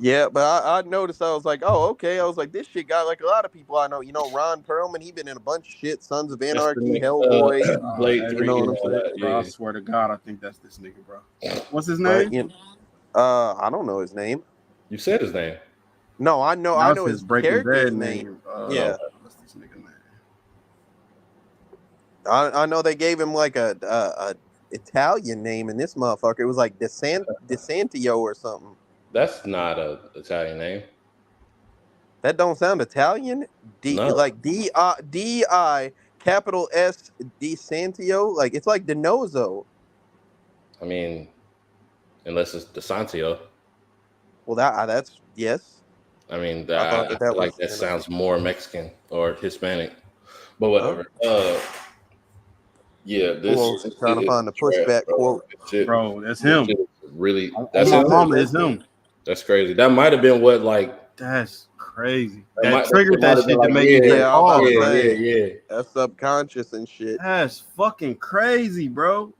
Yeah, but I noticed. I was like, oh, okay. I was like, this shit got like a lot of people I know. Ron Perlman. He been in a bunch of shit. Sons of That's the Anarchy, Hellboy. nigga, Blade That You Three. know nigga, what I'm saying? bro, I Yeah. swear to God, I think that's this nigga, bro. What's his But name? I don't know his name. You said his name. No, I know. I That's know his his Breaking character's Bad name. name. Yeah, What's this nigga name? I know they gave him like a Italian name in this motherfucker. It was like DeSantio or something. That's not a Italian name. That don't sound Italian. No. Like D I capital S DeSantio. Like it's like Denozo. I mean, unless it's DeSantio. Well, that's yes. I mean, I thought I that feel like was that sounds more Mexican or Hispanic, but whatever. Yeah, Who this else is trying to shit is find the trash, pushback bro. quote? Bro, that's This him. shit is really, On that's my him. mama, it's him. That's crazy. That might have been what like That's crazy. that That might triggered might that have been shit to like make me yeah, say Yeah, I was about pause, to yeah, bro. say yeah. that's subconscious and shit. That's fucking crazy, bro.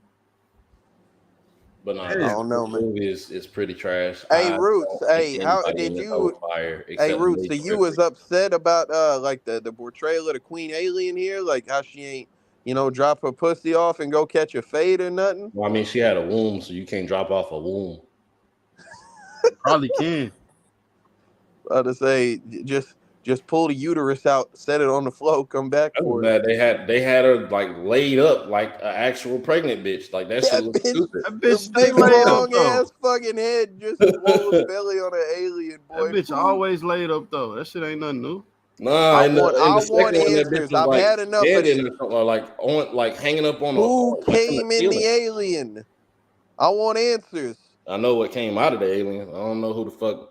But no, That I this is don't know, man. movie is pretty trash. Hey I Roots, don't think hey, how anybody in did this whole you? fire Hey except Roots, so Lady you Ripley. was upset about like the portrayal of the Queen Alien here, like how she ain't drop her pussy off and go catch a fade or nothing. Well, I mean, she had a womb, so you can't drop off a womb. probably can. To say Just pull the uterus out, set it on the floor, come back That was for it. bad. They had her like laid up like an actual pregnant bitch. Like that shit That looked bitch, stupid. That the bitch stay big laid up long though. ass fucking head just swollen belly on an alien That boy. bitch Pooh. always laid up though. That shit ain't nothing new. Nah, I in I the want second one, that bitch answers. was I've like had enough of standing this. or something, or like on like hanging up on a Who like from the came in the ceiling. alien? I want answers. I know what came out of the alien. I don't know who the fuck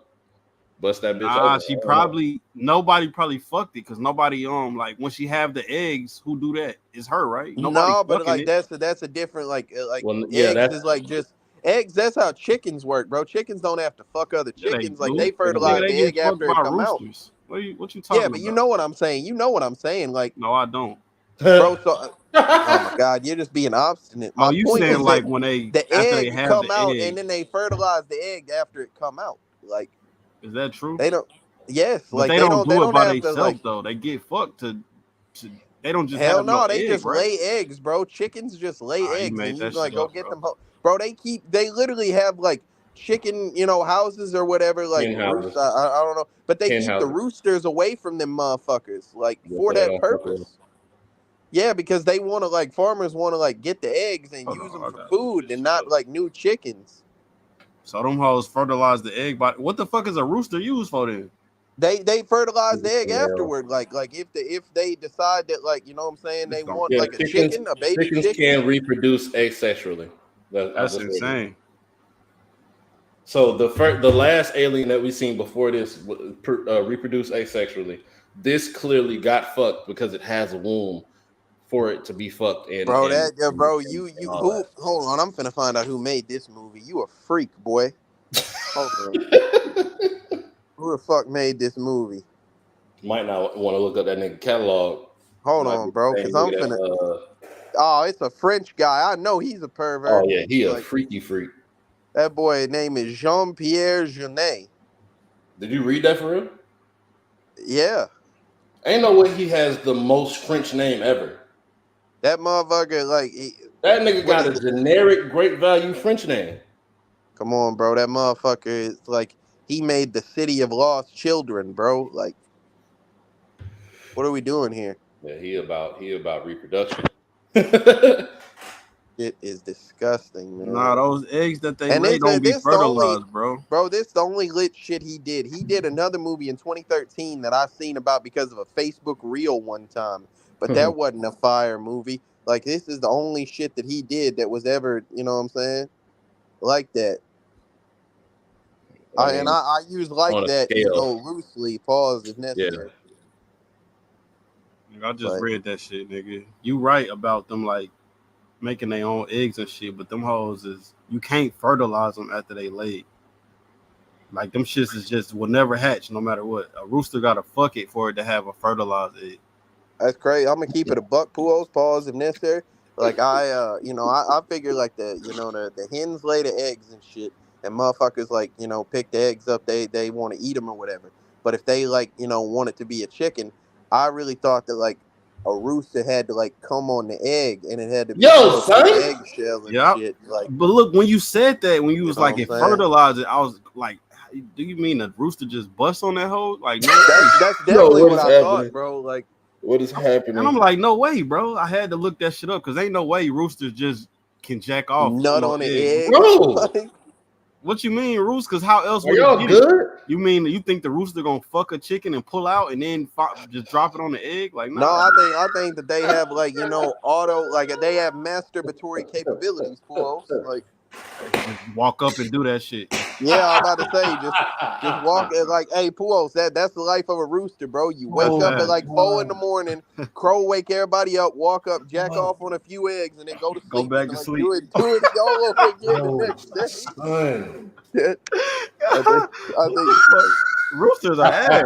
bust that bitch Nah, open. she I don't know. nobody probably fucked it because nobody like when she have the eggs, who do that? It's her, right? Nobody No, but fucking like it. that's a different like Well, yeah, eggs that's is like just eggs. That's how chickens work, bro. Chickens don't have to fuck other Yeah, they chickens. Like do. they Nigga, fertilize they the get egg fucked after it by come out. roosters. What you Yeah, talking but you about? know what I'm saying. You know what I'm saying. Like, No, I don't. bro. So, oh my God, you're just being obstinate. Oh, My you point saying is that like when they the after they egg have come the out and egg. then they fertilize the egg after it come out. Like Is that true? they don't. Yes, But like they don't they do it don't by have to like. themselves though. They get fucked to they don't just Hell have no no, they egg, just right? lay eggs, bro. Chickens just lay Ah, you eggs, and made you that like shit go up, get bro. them. Bro, they literally have like chicken, houses or whatever, like hen roost. houses. I don't know, but they Hen keep the houses. roosters away from them motherfuckers, like Yes, for they that don't fuck with them. purpose. Yeah, because they want to like farmers want to like get the eggs and Hold use on, them I for gotta look food this and shit not up. like new chickens. So them hoes fertilize the egg. But what the fuck is a rooster used for then? They fertilize the egg Female. afterward, like if they decide that like you know what I'm saying This they don't want Yeah, like a chicken, a baby chickens chicken. can reproduce asexually. I that's just read it. insane. So the last alien that we seen before this reproduced asexually. This clearly got fucked because it has a womb for it to be fucked Bro, bro, and you all who? Hold on, I'm finna find out who made this movie. You a freak, boy. Hold on, that. who the fuck made this movie? Might not want to look up that nigga catalog. Hold Might be on, the bro, same cause I'm nigga finna. that Oh, it's a French guy. I know he's a oh pervert. yeah, he a Like freaky freak. that boy name is Jean Pierre Jeunet. Did you read that for real? Yeah, Ain't no way he has the most French name ever. that motherfucker. Like, That nigga what got is a it? generic great value French name. Come on, bro. That motherfucker is like he made the City of Lost Children, bro. Like, what are we doing here? Yeah, he about reproduction. It is disgusting, Nah, man. those eggs that they And lay don't be this the only, fertilized, bro. bro. This the only lit shit he did. He did another movie in 2013 that I seen about because of a Facebook reel one time, but that wasn't a fire movie. Like this is the only shit that he did that was ever, you know what I'm saying, like that. I mean, I use like on a that, scale, loosely. Pause if yeah. necessary. Nigga, I just But read that shit, nigga. You right about them like making their own eggs and shit, but them hoes is you can't fertilize them after they laid. Like them shits is just will never hatch no matter what. A rooster gotta fuck it for it to have a fertilized egg. that's crazy. I'm gonna keep it a buck. Pause if necessary. Like I figure like the hens lay the eggs and shit, and motherfuckers like pick the eggs up. They want to eat them or whatever. But if they like want it to be a chicken, I really thought that like a rooster had to like come on the egg and it had to be Yo, filled with son. eggshell and Yep. shit. Like But look, when you said that, when you you was know what like I'm it saying? fertilized it, I was like, do you mean the rooster just bust on that hoe? Like no way. That's Yo, definitely what what is I thought, happening? bro. Like What is And I'm happening? like, no way, bro. I had to look that shit up because ain't no way roosters just can jack off on nut no on the egg. egg. Bro, Like What you mean, roost? Because how else are would it y'all get it? good? You mean you think the rooster gonna fuck a chicken and pull out and then just drop it on the egg? Like, no, nah. I think that they have like auto like they have masturbatory capabilities, fools. Like Just walk up and do that shit. yeah, I'm about to say just walk like hey Puos, that's the life of a rooster, bro. You That's wake up at sad. like 4 in the morning, crow wake everybody up, walk up, jack off on a few eggs, and then go to Go sleep back and to like sleep. do it all over again the Yo, next day. son. I think Roosters are ass.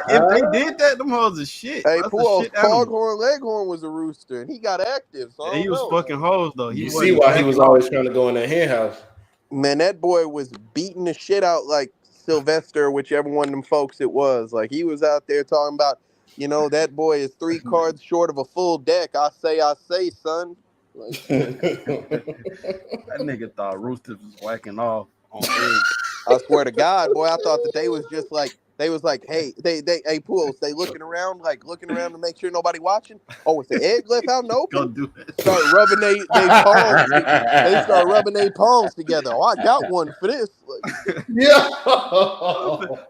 If they did that, them hoes is shit. hey That's a Puos, shit animal. Foghorn Leghorn was a rooster and he got active, so I Yeah, he don't was know, fucking man. hoes though. He You see wasn't why he was jacking off. always trying to go in that hen house. Man, that boy was beating the shit out like Sylvester, whichever one of them folks it was. Like he was out there talking about, that boy is 3 cards short of a full deck. I say, son. Like That nigga thought roosters was whacking off on eggs. I swear to God, boy, I thought that they was just like They was like, hey, hey, Pools, they looking around to make sure nobody watching. Oh, it's the egg left out and open. Don't do that. Start rubbing they palms. They start rubbing their palms together. Oh, I got one for this. Like, Yeah.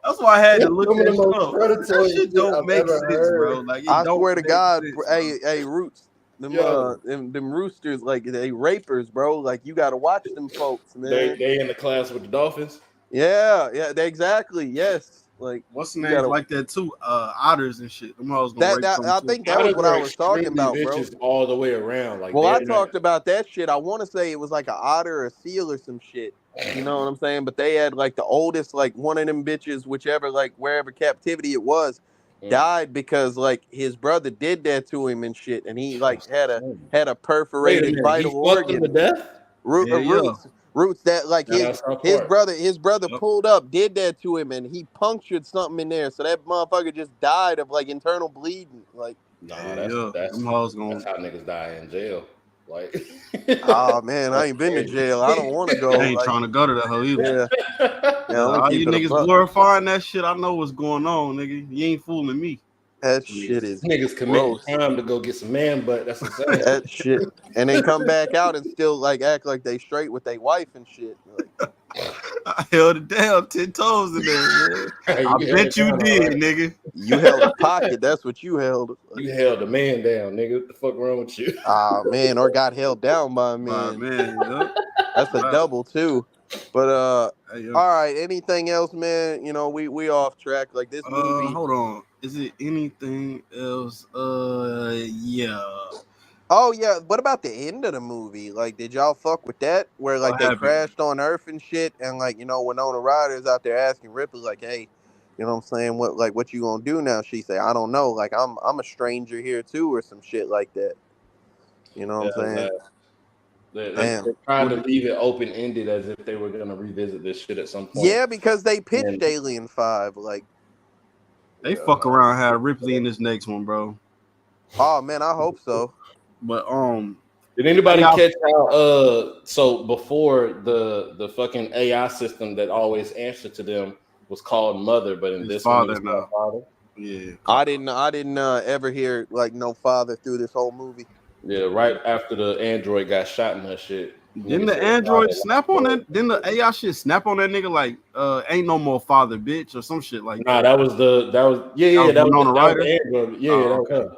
That's why I had to look Some of that the shit most up. predatory That shit shit don't I've make ever sense, heard. bro. Like, it I don't swear to make God, sense, hey, Roots, Yo. them roosters, like they rapers, bro. Like you gotta watch them folks, man. They in the class with the Dolphins. Yeah, exactly. Yes, like What's the you names gotta. like that too? Otters and shit. Them hoes gonna rape something I too. think that was Otters what I are was talking extremely about, bro. vicious all the way around. Like Well, I they're not. talked about that shit. I want to say it was like an otter or a seal or some shit. You know what I'm saying? But they had like the oldest, like one of them bitches, whichever, like wherever captivity it was, died because like his brother did that to him and shit, and he like had a Wait a perforated minute. He vital fucked them to organ. death. Yeah, yeah. Roots that like Shout out South his Park. brother Yep. pulled up, did that to him, and he punctured something in there, so that motherfucker just died of like internal bleeding. Like, Nah, Yeah. Them hoes gonna. that's how niggas die in jail. Like, oh man, I ain't been to jail. I don't want to go. I ain't Like, trying to go to that hoe either. yeah, I'm gonna All keep you it a niggas buck. glorifying that shit, I know what's going on, nigga. You ain't fooling me. That shit is niggas committing gross. crime to go get some man butt. That's insane. That shit, and then come back out and still like act like they straight with their wife and shit. Like, I held it down 10 toes in there, man. I held bet it you down, did, all right. nigga. you held a pocket. That's what you held. Like, You held the man down, nigga. What the fuck wrong with you? ah man, or got held down by a man. Man, yep. That's a Wow. double too. But Hey, yo. all right. Anything else, man? You know, we off track. Like this movie. Hold on. Is it anything else? Yeah. Oh yeah. What about the end of the movie? Like, did y'all fuck with that? Where like What they happened? crashed on Earth and shit, and like Winona Ryder's out there asking Ripley like, hey, you know what I'm saying? What you gonna do now? She say, I don't know. Like I'm a stranger here too, or some shit like that. You know what I'm saying? They're Damn. trying to leave it open ended as if they were gonna revisit this shit at some point. Yeah, because they pitched And- Alien 5. Like, They fuck around have Ripley in this next one, bro. oh man, I hope so. But Did anybody Y'all- catch how so before the fucking AI system that always answered to them was called Mother, but in His this father one it's now. called Father? yeah. I didn't ever hear like no father through this whole movie. Yeah, right after the android got shot in her shit. Didn't nigga the said, android "Father." snap on that? Didn't the AI shit snap on that nigga like ain't no more father, bitch, or some shit like Nah, that? that was Winona Ryder? the android. Yeah, Oh, that was okay. her.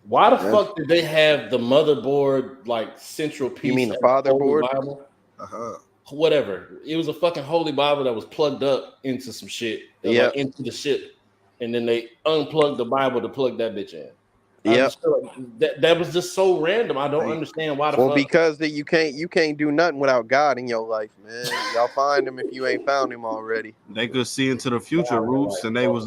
Why the That's- fuck did they have the motherboard like central piece? You mean the of Holy fatherboard? Bible? Uh-huh. Whatever. It was a fucking holy Bible that was plugged up into some shit. Yeah. Like into the ship, and then they unplugged the Bible to plug that bitch in. I Yep. just feel like that was just so random. I don't understand why the Well, fuck. because you can't do nothing without God in your life, man. Y'all find him if you ain't found him already. They could see into the future, Yeah, Roots, like, and they was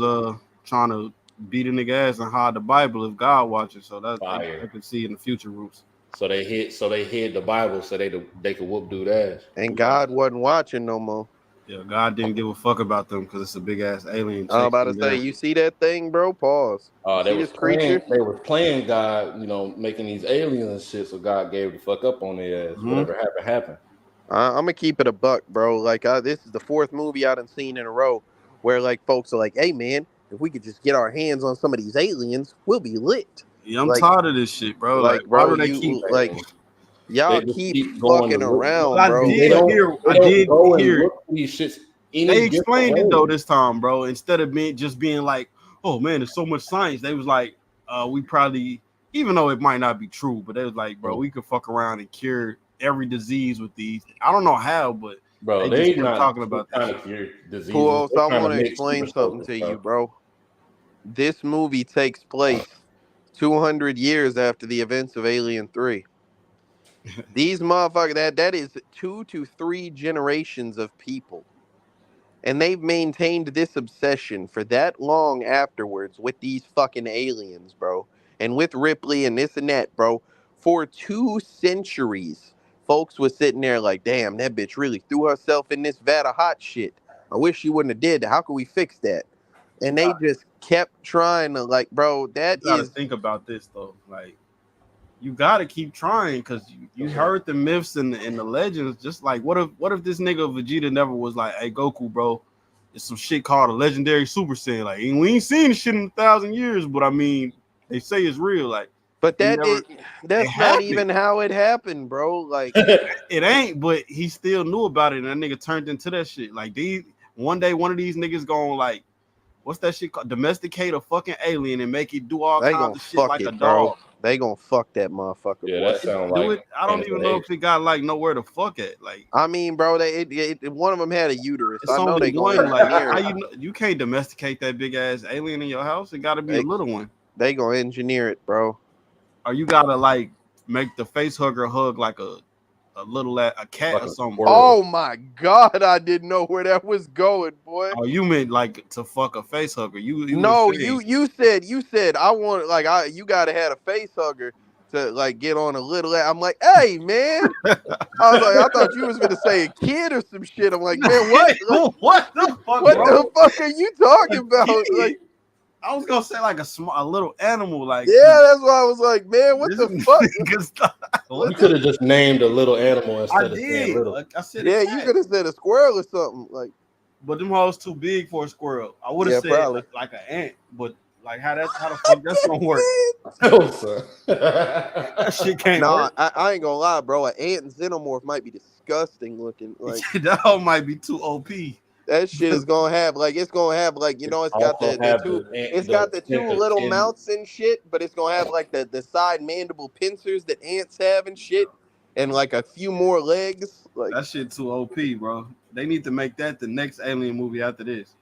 trying to beat a nigga ass and hide the Bible if God watching. So that they could see in the future, Roots. So they hid the Bible so they could whoop dude ass. And God wasn't watching no more. Yeah, God didn't give a fuck about them because it's a big ass alien. I'm about to chasing them say, down. you see that thing, bro? Pause. They See was this creature? playing. They were playing God, making these aliens and shit. So God gave the fuck up on their ass. Mhm. Whatever happened. I'm gonna keep it a buck, bro. Like, this is the fourth movie I done seen in a row where like folks are like, "Hey, man, if we could just get our hands on some of these aliens, we'll be lit." Yeah, I'm like- tired of this shit, bro. Like, why bro, do they you keep like y'all They just keep going fucking to look- around, I bro. did They don't hear. go I and did hear. look for these shits. They explained it though this time, bro. Instead of being like, "Oh man, there's so much science," they was like, "We probably," even though it might not be true, but they was like, "Bro, we could fuck around and cure every disease with these." I don't know how, but Bro, they just kept not talking about that trying shit. to cure diseases. Puos, They're I trying want to make explain super something soldiers, to you, bro. This movie takes place 200 years after the events of Alien 3. These motherfuckers, that is 2 to 3 generations of people. And they've maintained this obsession for that long afterwards with these fucking aliens, bro. And with Ripley and this and that, bro. For 2 centuries, folks was sitting there like, damn, that bitch really threw herself in this vat of hot shit. I wish she wouldn't have did that. How can we fix that? And they just kept trying to, like, bro, that You gotta is... think about this though. Like, you gotta keep trying because you heard the myths and the legends. Just like, what if this nigga Vegeta never was like, "Hey Goku, bro, it's some shit called a legendary Super Saiyan. Like, we ain't seen this shit in 1,000 years, but I mean, they say it's real. Like, But he never, it that's not happened. even how it happened, bro. Like, It ain't, but he still knew about it, and that nigga turned into that shit. Like, one day, one of these niggas gonna, like, what's that shit called? Domesticate a fucking alien and make it do all they kinds gonna of shit fuck like it, a bro. dog. They gonna fuck that motherfucker, Yeah, boy. that sound Do like. it. I don't even know if it got like nowhere to fuck at. Like, I mean, bro, one of them had a uterus. it's I know only they gonna one. Like, engineer how it. you know, you can't domesticate that big ass alien in your house. It got to be a little one. They gonna engineer it, bro. Or you gotta like make the face hugger hug like a little a cat Like or a something. squirrel. Oh my god, I didn't know where that was going, boy. Oh, you meant like to fuck a face hugger? You No, were saying, you said I want you gotta have a face hugger to like get on a little. I'm like, hey man, I was like, I thought you was gonna say a kid or some shit. I'm like, man, what? Like, what the fuck, what bro? the fuck are you talking about? Kid. Like, I was gonna say like a little animal, like yeah, that's why I was like, man, what the fuck? You could have just named a little animal I instead of saying did. little. Like, I said, Yeah, you could have said a squirrel or something. Like, but them hoes too big for a squirrel. I would have Yeah, said probably. like an ant, but like how the fuck that's gonna work? No, son. That shit can't nah, work. I ain't gonna lie, bro. An ant and xenomorph might be disgusting looking. Like, That hoe might be too OP. that shit is gonna have like it's got Also the have two the got the two sense of little kin. mouths and shit, but it's gonna have like the side mandible pincers that ants have and shit, and like a few more legs. Like, That shit too OP, bro. They need to make that the next alien movie after this.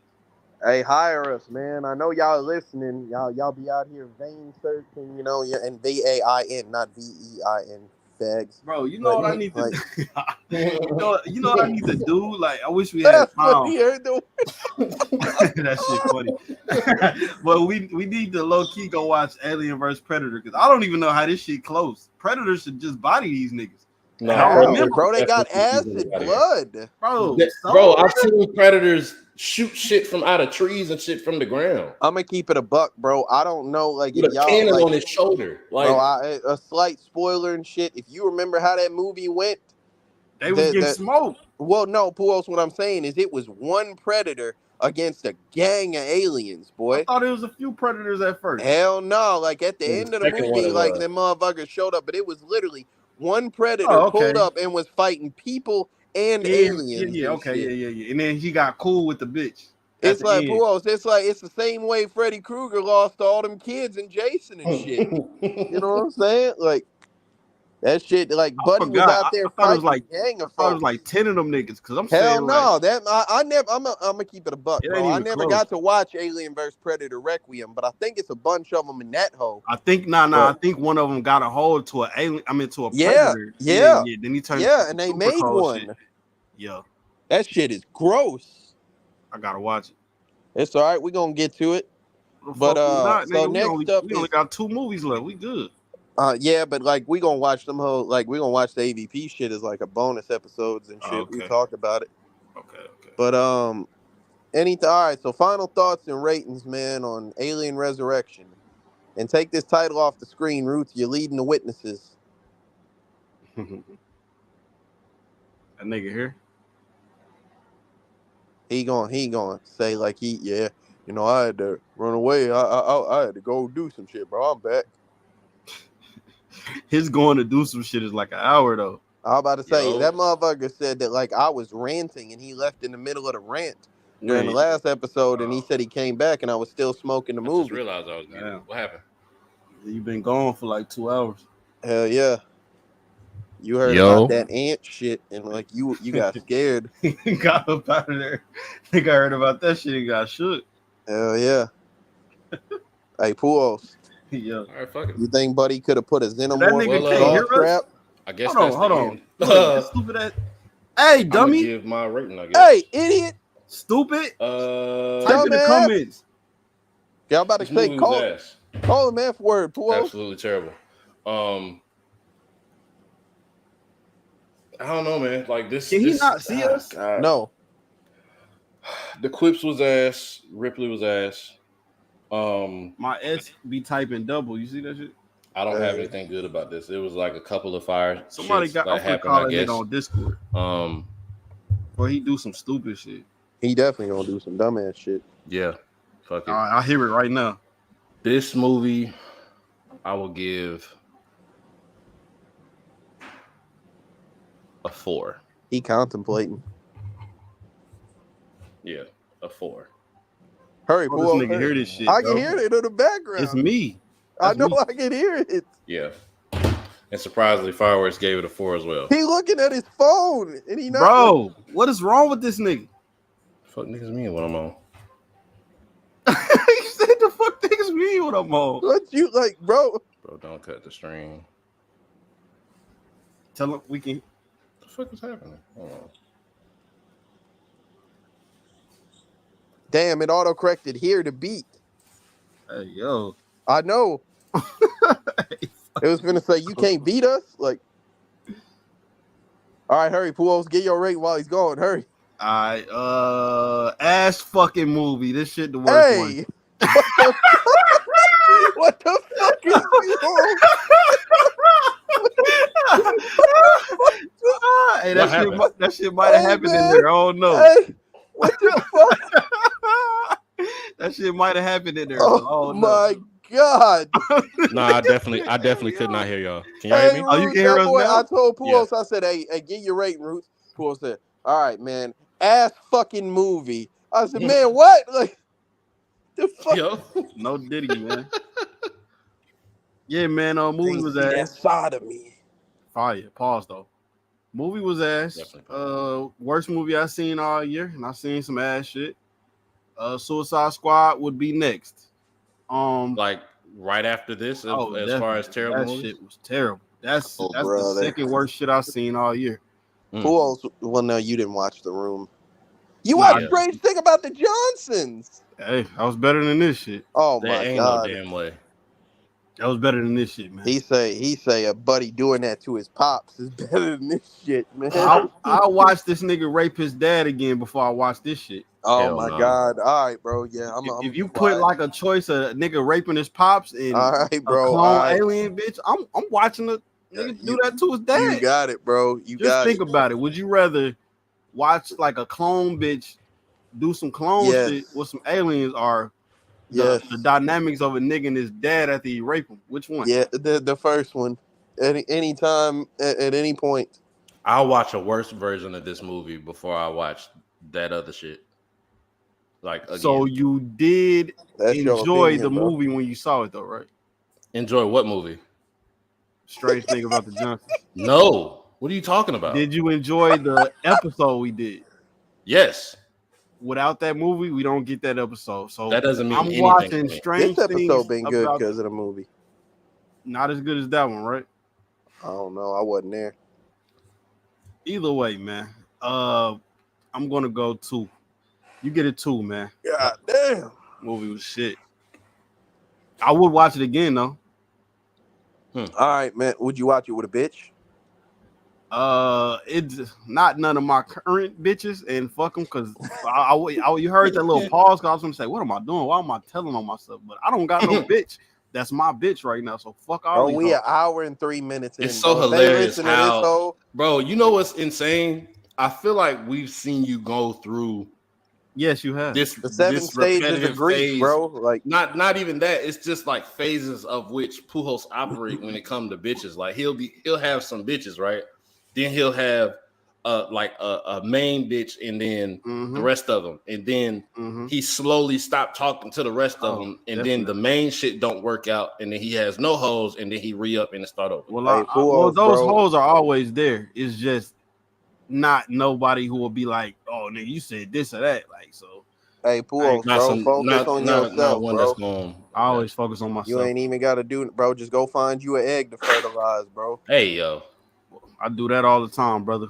hey, hire us, man. I know y'all listening. Y'all be out here vein searching, and VAIN, not VEIN, fags. Bro, you know But, what I need to like, you know what I need to do? Like, I wish we had that's what time. he heard the That shit funny. But we need to low key go watch Alien vs Predator because I don't even know how this shit close. Predator should just body these niggas. No, I How, remember, bro, they got definitely acid blood. bro. Bro, I've seen predators shoot shit from out of trees and shit from the ground. I'm gonna keep it a buck, bro. I don't know, like, With if a y'all cannon like, on his shoulder. Like, bro, a slight spoiler and shit. If you remember how that movie went, They was getting smoked. well, no, Puos, what I'm saying is it was one predator against a gang of aliens, boy. I thought it was a few predators at first. Hell no, like at the The end of the second movie, one like was. them motherfuckers showed up, but it was literally one predator pulled up and was fighting people and aliens. Yeah, and okay, shit. yeah. And then he got cool with the bitch. It's like Puos, it's the same way Freddy Krueger lost all them kids and Jason and shit. You know what I'm saying? Like, that shit, like, Buddy was out there fighting a gang of folks. I thought it was like 10 of them niggas. Cause I'm Hell saying, no, like, that I never. I'm gonna keep it a buck, It bro. ain't I even never close. got to watch Alien vs Predator Requiem, but I think it's a bunch of them in that hole. I think I think one of them got a hold to an alien. I mean, to a predator. Yeah. Then he turned. Yeah, and they made one. Shit. Yeah, that shit is gross. I gotta watch it. It's all right. We're gonna get to it. But so next up, we only got 2 movies left. We good. Yeah, but like we gonna watch them whole, like we gonna watch the AVP shit as like a bonus episodes and shit. Okay. We talk about it. Okay. But all right. So final thoughts and ratings, man, on Alien Resurrection, and take this title off the screen, Ruth. You're leading the witnesses. That nigga here. He going say like I had to run away. I had to go do some shit, bro. I'm back. His going to do some shit is like an hour though. I was about to say that motherfucker said that like I was ranting and he left in the middle of the rant during the last episode, and he said he came back and I was still smoking the movie. I just realized I was getting What happened? You've been gone for like 2 hours. Hell yeah. You heard about that ant shit and like you got scared. He got up out of there. I think I heard about that shit and got shook. Hell yeah. Hey, Puos. Yeah. All right, fuck it. You think Buddy could have put a xenomorph trap? I guess hold on. Stupid ass. Hey, dummy. I'm give my rating, I guess. Hey, idiot. Stupid. Type in the comments. Yeah, I'm about to say call him F word, Puos. Absolutely terrible. I don't know, man. Like this. Can he not see us? God. No. The Quips was ass. Ripley was ass. My S be typing double. You see that shit? I don't have anything good about this. It was like a couple of fire. Somebody got. I'm gonna call it on Discord. Or he do some stupid shit. He definitely gonna do some dumbass shit. Yeah, fuck it. All right, I hear it right now. This movie, I will give a 4. He contemplating. Yeah, a 4. Hurry, Oh, pull this up. nigga hear this shit. I bro. can hear it in the background. It's me. I That's know me. I can hear it. Yeah. And surprisingly, Fireworks gave it a 4 as well. He looking at his phone and he not. Bro, what is wrong with this nigga? Fuck niggas mean when I'm on. He said the fuck niggas mean what I'm on. What you like, bro? Bro, don't cut the stream. Tell him we can. What the fuck is happening? Hold on. Damn, it auto corrected here to beat. Hey, yo. I know. It was gonna say you can't beat us. Like, all right, hurry, Pools, get your rate while he's going. Hurry. All right, ass fucking movie. This shit the worst one. Hey, what the fuck is wrong? Hey, What happened? that shit might have happened man. in there. I don't know. Hey, what the fuck? That shit might have happened in there. Oh my god! Nah, I definitely could not hear y'all. Can y'all hear me? Oh, you can hear that us boy, now? I told Pools, I said, hey, get your rating, Roots. Pools said, all right, man, ass fucking movie. I said, man, what? Like, the fuck? Yo. No Diddy, man. Yeah, man. Movie was That ass. sodomy. Fire. Pause though. Movie was ass. Definitely. Worst movie I seen all year, and I seen some ass shit. Suicide Squad would be next. Like right after this, as far as terrible that movies? shit was terrible. That's the brother. second worst shit I've seen all year. Pools, well, no, you didn't watch The Room. You watched Strange Thing About the Johnsons. Hey, I was better than this shit. Oh There my ain't god. no damn way. That was better than this shit, man. He say a buddy doing that to his pops is better than this shit, man. I'll watch this nigga rape his dad again before I watch this shit. Oh Hell my no. god. All right, bro. Yeah, If you put like a choice of a nigga raping his pops and all right, bro. a clone All right. alien bitch, I'm watching a nigga do that to his dad. You got it, bro. You Just got think it. about it. Would you rather watch like a clone bitch do some clone Yes. shit with some aliens, or Yes. the dynamics of a nigga and his dad after he rape him? Which one? Yeah, the first one. Any time at any point. I'll watch a worse version of this movie before I watch that other shit. Like again. So you did That's your enjoy opinion, the bro. movie when you saw it though, right? Enjoy what movie? Strange Thing About the Johnsons. No. What are you talking about? Did you enjoy the episode we did? Yes. Without that movie, we don't get that episode. So That doesn't mean I'm anything watching to me. Strange This Things. episode been good about- because of the movie. not as good as that one, right? I don't know. I wasn't there. Either way, man. I'm gonna go 2. You get a 2, man. God damn. Movie was shit. I would watch it again though. All right, man. Would you watch it with a bitch? It's not none of my current bitches, and fuck them, because you heard that little pause. Cause I was gonna say, what am I doing? Why am I telling on myself? But I don't got no bitch. That's my bitch right now. So fuck all. Oh, we an hour and 3 minutes in. It's so bro. They hilarious listen to this how, whole- bro, you know what's insane? I feel like we've seen you go through Yes, you have. the 7 this stages repetitive of grief, phase. bro. Like, Not even that. It's just like phases of which Pujols operate when it comes to bitches. Like he'll have some bitches, right? Then he'll have like a main bitch, and then the rest of them, and then he slowly stopped talking to the rest of them, and then the main shit don't work out, and then he has no hoes, and then he re-up and start over. Well, Pujols, those bro. hoes are always there. It's just not nobody who will be like, oh nigga, you said this or that. Like, so hey, Pools, bro, focus on yourself, one bro. that's going. I always focus on myself. You ain't even got to do, bro. Just go find you an egg to fertilize, bro. Hey yo, I do that all the time, brother.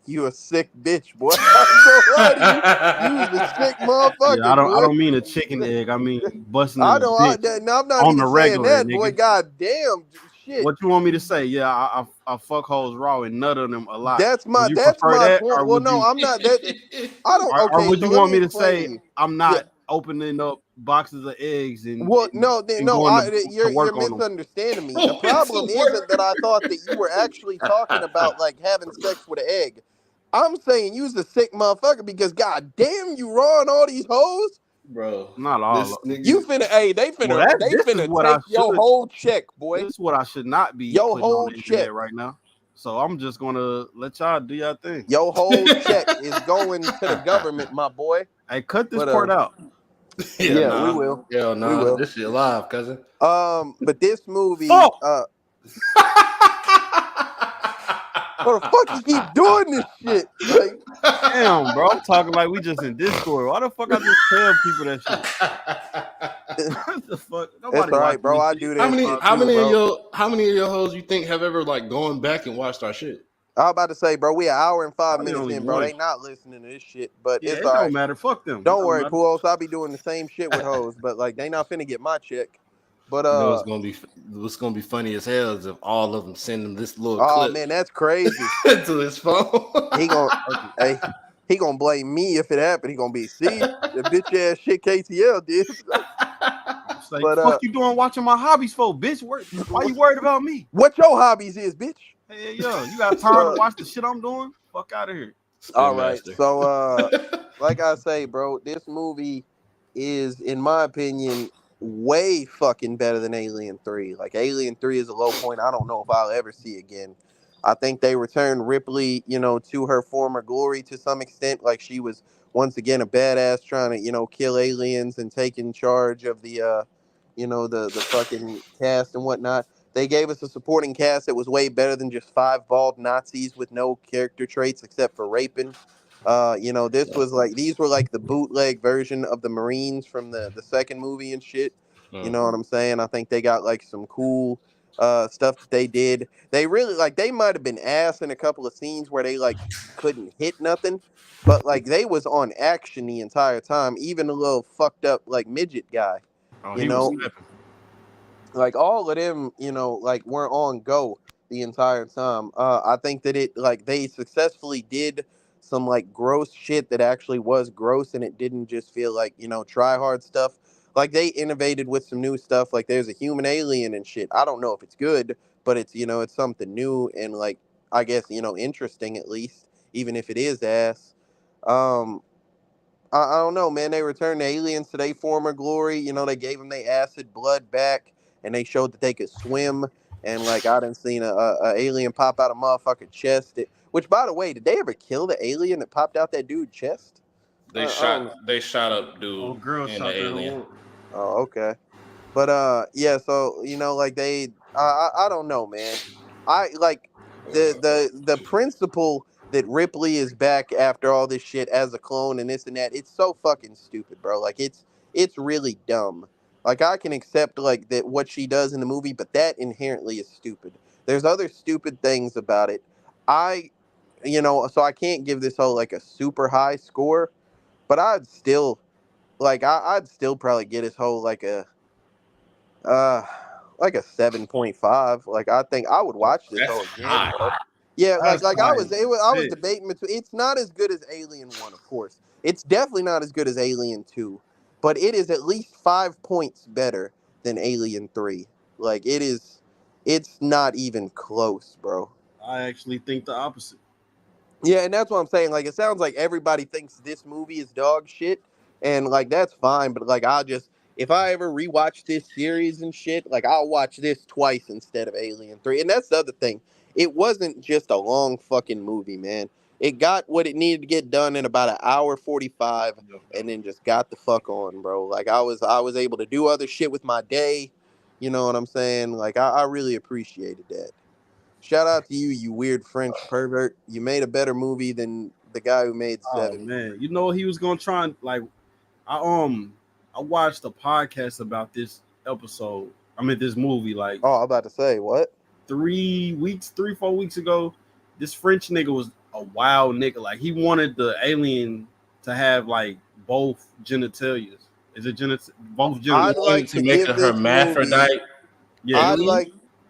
You a sick bitch, boy. You was a sick motherfucker. Yeah, I boy. don't mean a chicken egg. I mean busting. I in a don't. bitch No, I'm not on even the saying regular, that, nigga. boy. God damn, shit. What you want me to say? Yeah, I fuck hoes raw and nut on them a lot. That's my. Would you That's prefer my that, point. or Well, would no, you- I'm not. That I don't. Okay, or would so you let want me to explain say you. I'm not opening up boxes of eggs and Well, no, and no, going to you're work on them? misunderstanding me. The problem isn't that I thought that you were actually talking about like having sex with an egg. I'm saying you's a sick motherfucker because goddamn you rawing all these hoes. Bro, Not all. this nigga. You finna, hey, they Well, this is finna what take I your should. whole check, boy. This is what I should not be Your putting on whole the check. internet right now. So I'm just gonna let y'all do y'all thing. Your whole check is going to the government, my boy. Hey, cut this But, part out. Yeah, we will. Yeah, We will. This shit live, cousin. But this movie, Fuck. what the fuck you keep doing this shit? Like, Damn, bro, I'm talking like we just in Discord. Why the fuck I just tell people that shit? What the fuck? Nobody it's all right, bro. I watching do this this. shit. How many bro. of your hoes you think have ever like gone back and watched our shit? I was about to say, bro, we an hour and 5 Probably minutes only in, bro. one. They not listening to this shit, but Yeah, it's it all don't right. matter. Fuck them. Don't It worry, matter. Puos. I'll be doing the same shit with hoes, but like they not finna get my check. But You know what's gonna be funny as hell is if all of them send him this little oh clip man, that's crazy. to his phone. He gonna blame me if it happened. He gonna be see the bitch ass shit KTL did. It's like, But fuck you doing watching my hobbies for, bitch? Why you worried about me? what your hobbies is, bitch? Hey, yo, you got time to watch the shit I'm doing? Fuck out of here. All right, so like I say, bro, this movie is, in my opinion, way fucking better than Alien 3. Like Alien 3 is a low point I don't know if I'll ever see again. I think they returned Ripley, to her former glory to some extent. Like she was once again a badass trying to, kill aliens and taking charge of the fucking cast and whatnot. They gave us a supporting cast that was way better than just 5 bald Nazis with no character traits except for raping. This was like, these were like the bootleg version of the Marines from the second movie and shit. You know what I'm saying? I think they got like some cool stuff that they did. They really, like, they might have been ass in a couple of scenes where they like couldn't hit nothing, but like they was on action the entire time. Even a little fucked up like midget guy. Oh, You he was know, snapping. like all of them, like were on go the entire time. I think that they successfully did some like gross shit that actually was gross, and it didn't just feel like try hard stuff. Like they innovated with some new stuff. Like there's a human alien and shit. I don't know if it's good, but it's something new and like I guess interesting at least, even if it is ass. Um, I don't know, man. They returned the aliens to their former glory. They gave them their acid blood back, and they showed that they could swim. And like I done seen a alien pop out a motherfucking chest. Which, by the way, did they ever kill the alien that popped out that dude's chest? They shot up dude. Oh, girl and shot the that alien. whole. Oh, okay. But yeah. So like I don't know, man. I like the principle that Ripley is back after all this shit as a clone and this and that. It's so fucking stupid, bro. Like it's really dumb. Like I can accept like that what she does in the movie, but that inherently is stupid. There's other stupid things about it. I so I can't give this whole like a super high score, but I'd still I'd still probably get his whole uh like a 7.5. Like I think I would watch this That's whole again, high. bro. Yeah, That's I was high. I was Shit. debating between. It's not as good as Alien 1, of course. It's definitely not as good as Alien 2, but it is at least 5 points better than Alien 3. Like it's not even close, bro. I actually think the opposite. Yeah, and that's what I'm saying. Like, it sounds like everybody thinks this movie is dog shit, and like that's fine. But like, if I ever rewatch this series and shit, like I'll watch this twice instead of Alien 3. And that's the other thing. It wasn't just a long fucking movie, man. It got what it needed to get done in about an hour 45, and then just got the fuck on, bro. Like I was able to do other shit with my day. You know what I'm saying? Like I really appreciated that. Shout out to you, you weird French pervert. You made a better movie than the guy who made Oh Seven. man, you know he was gonna try and like. I watched a podcast about this episode. I mean this movie like Oh, I'm about to say what? 3-4 weeks ago. This French nigga was a wild nigga. Like he wanted the alien to have like both genitalias. Is it both I'd genitals? like to make give a this movie. hermaphrodite. Yeah.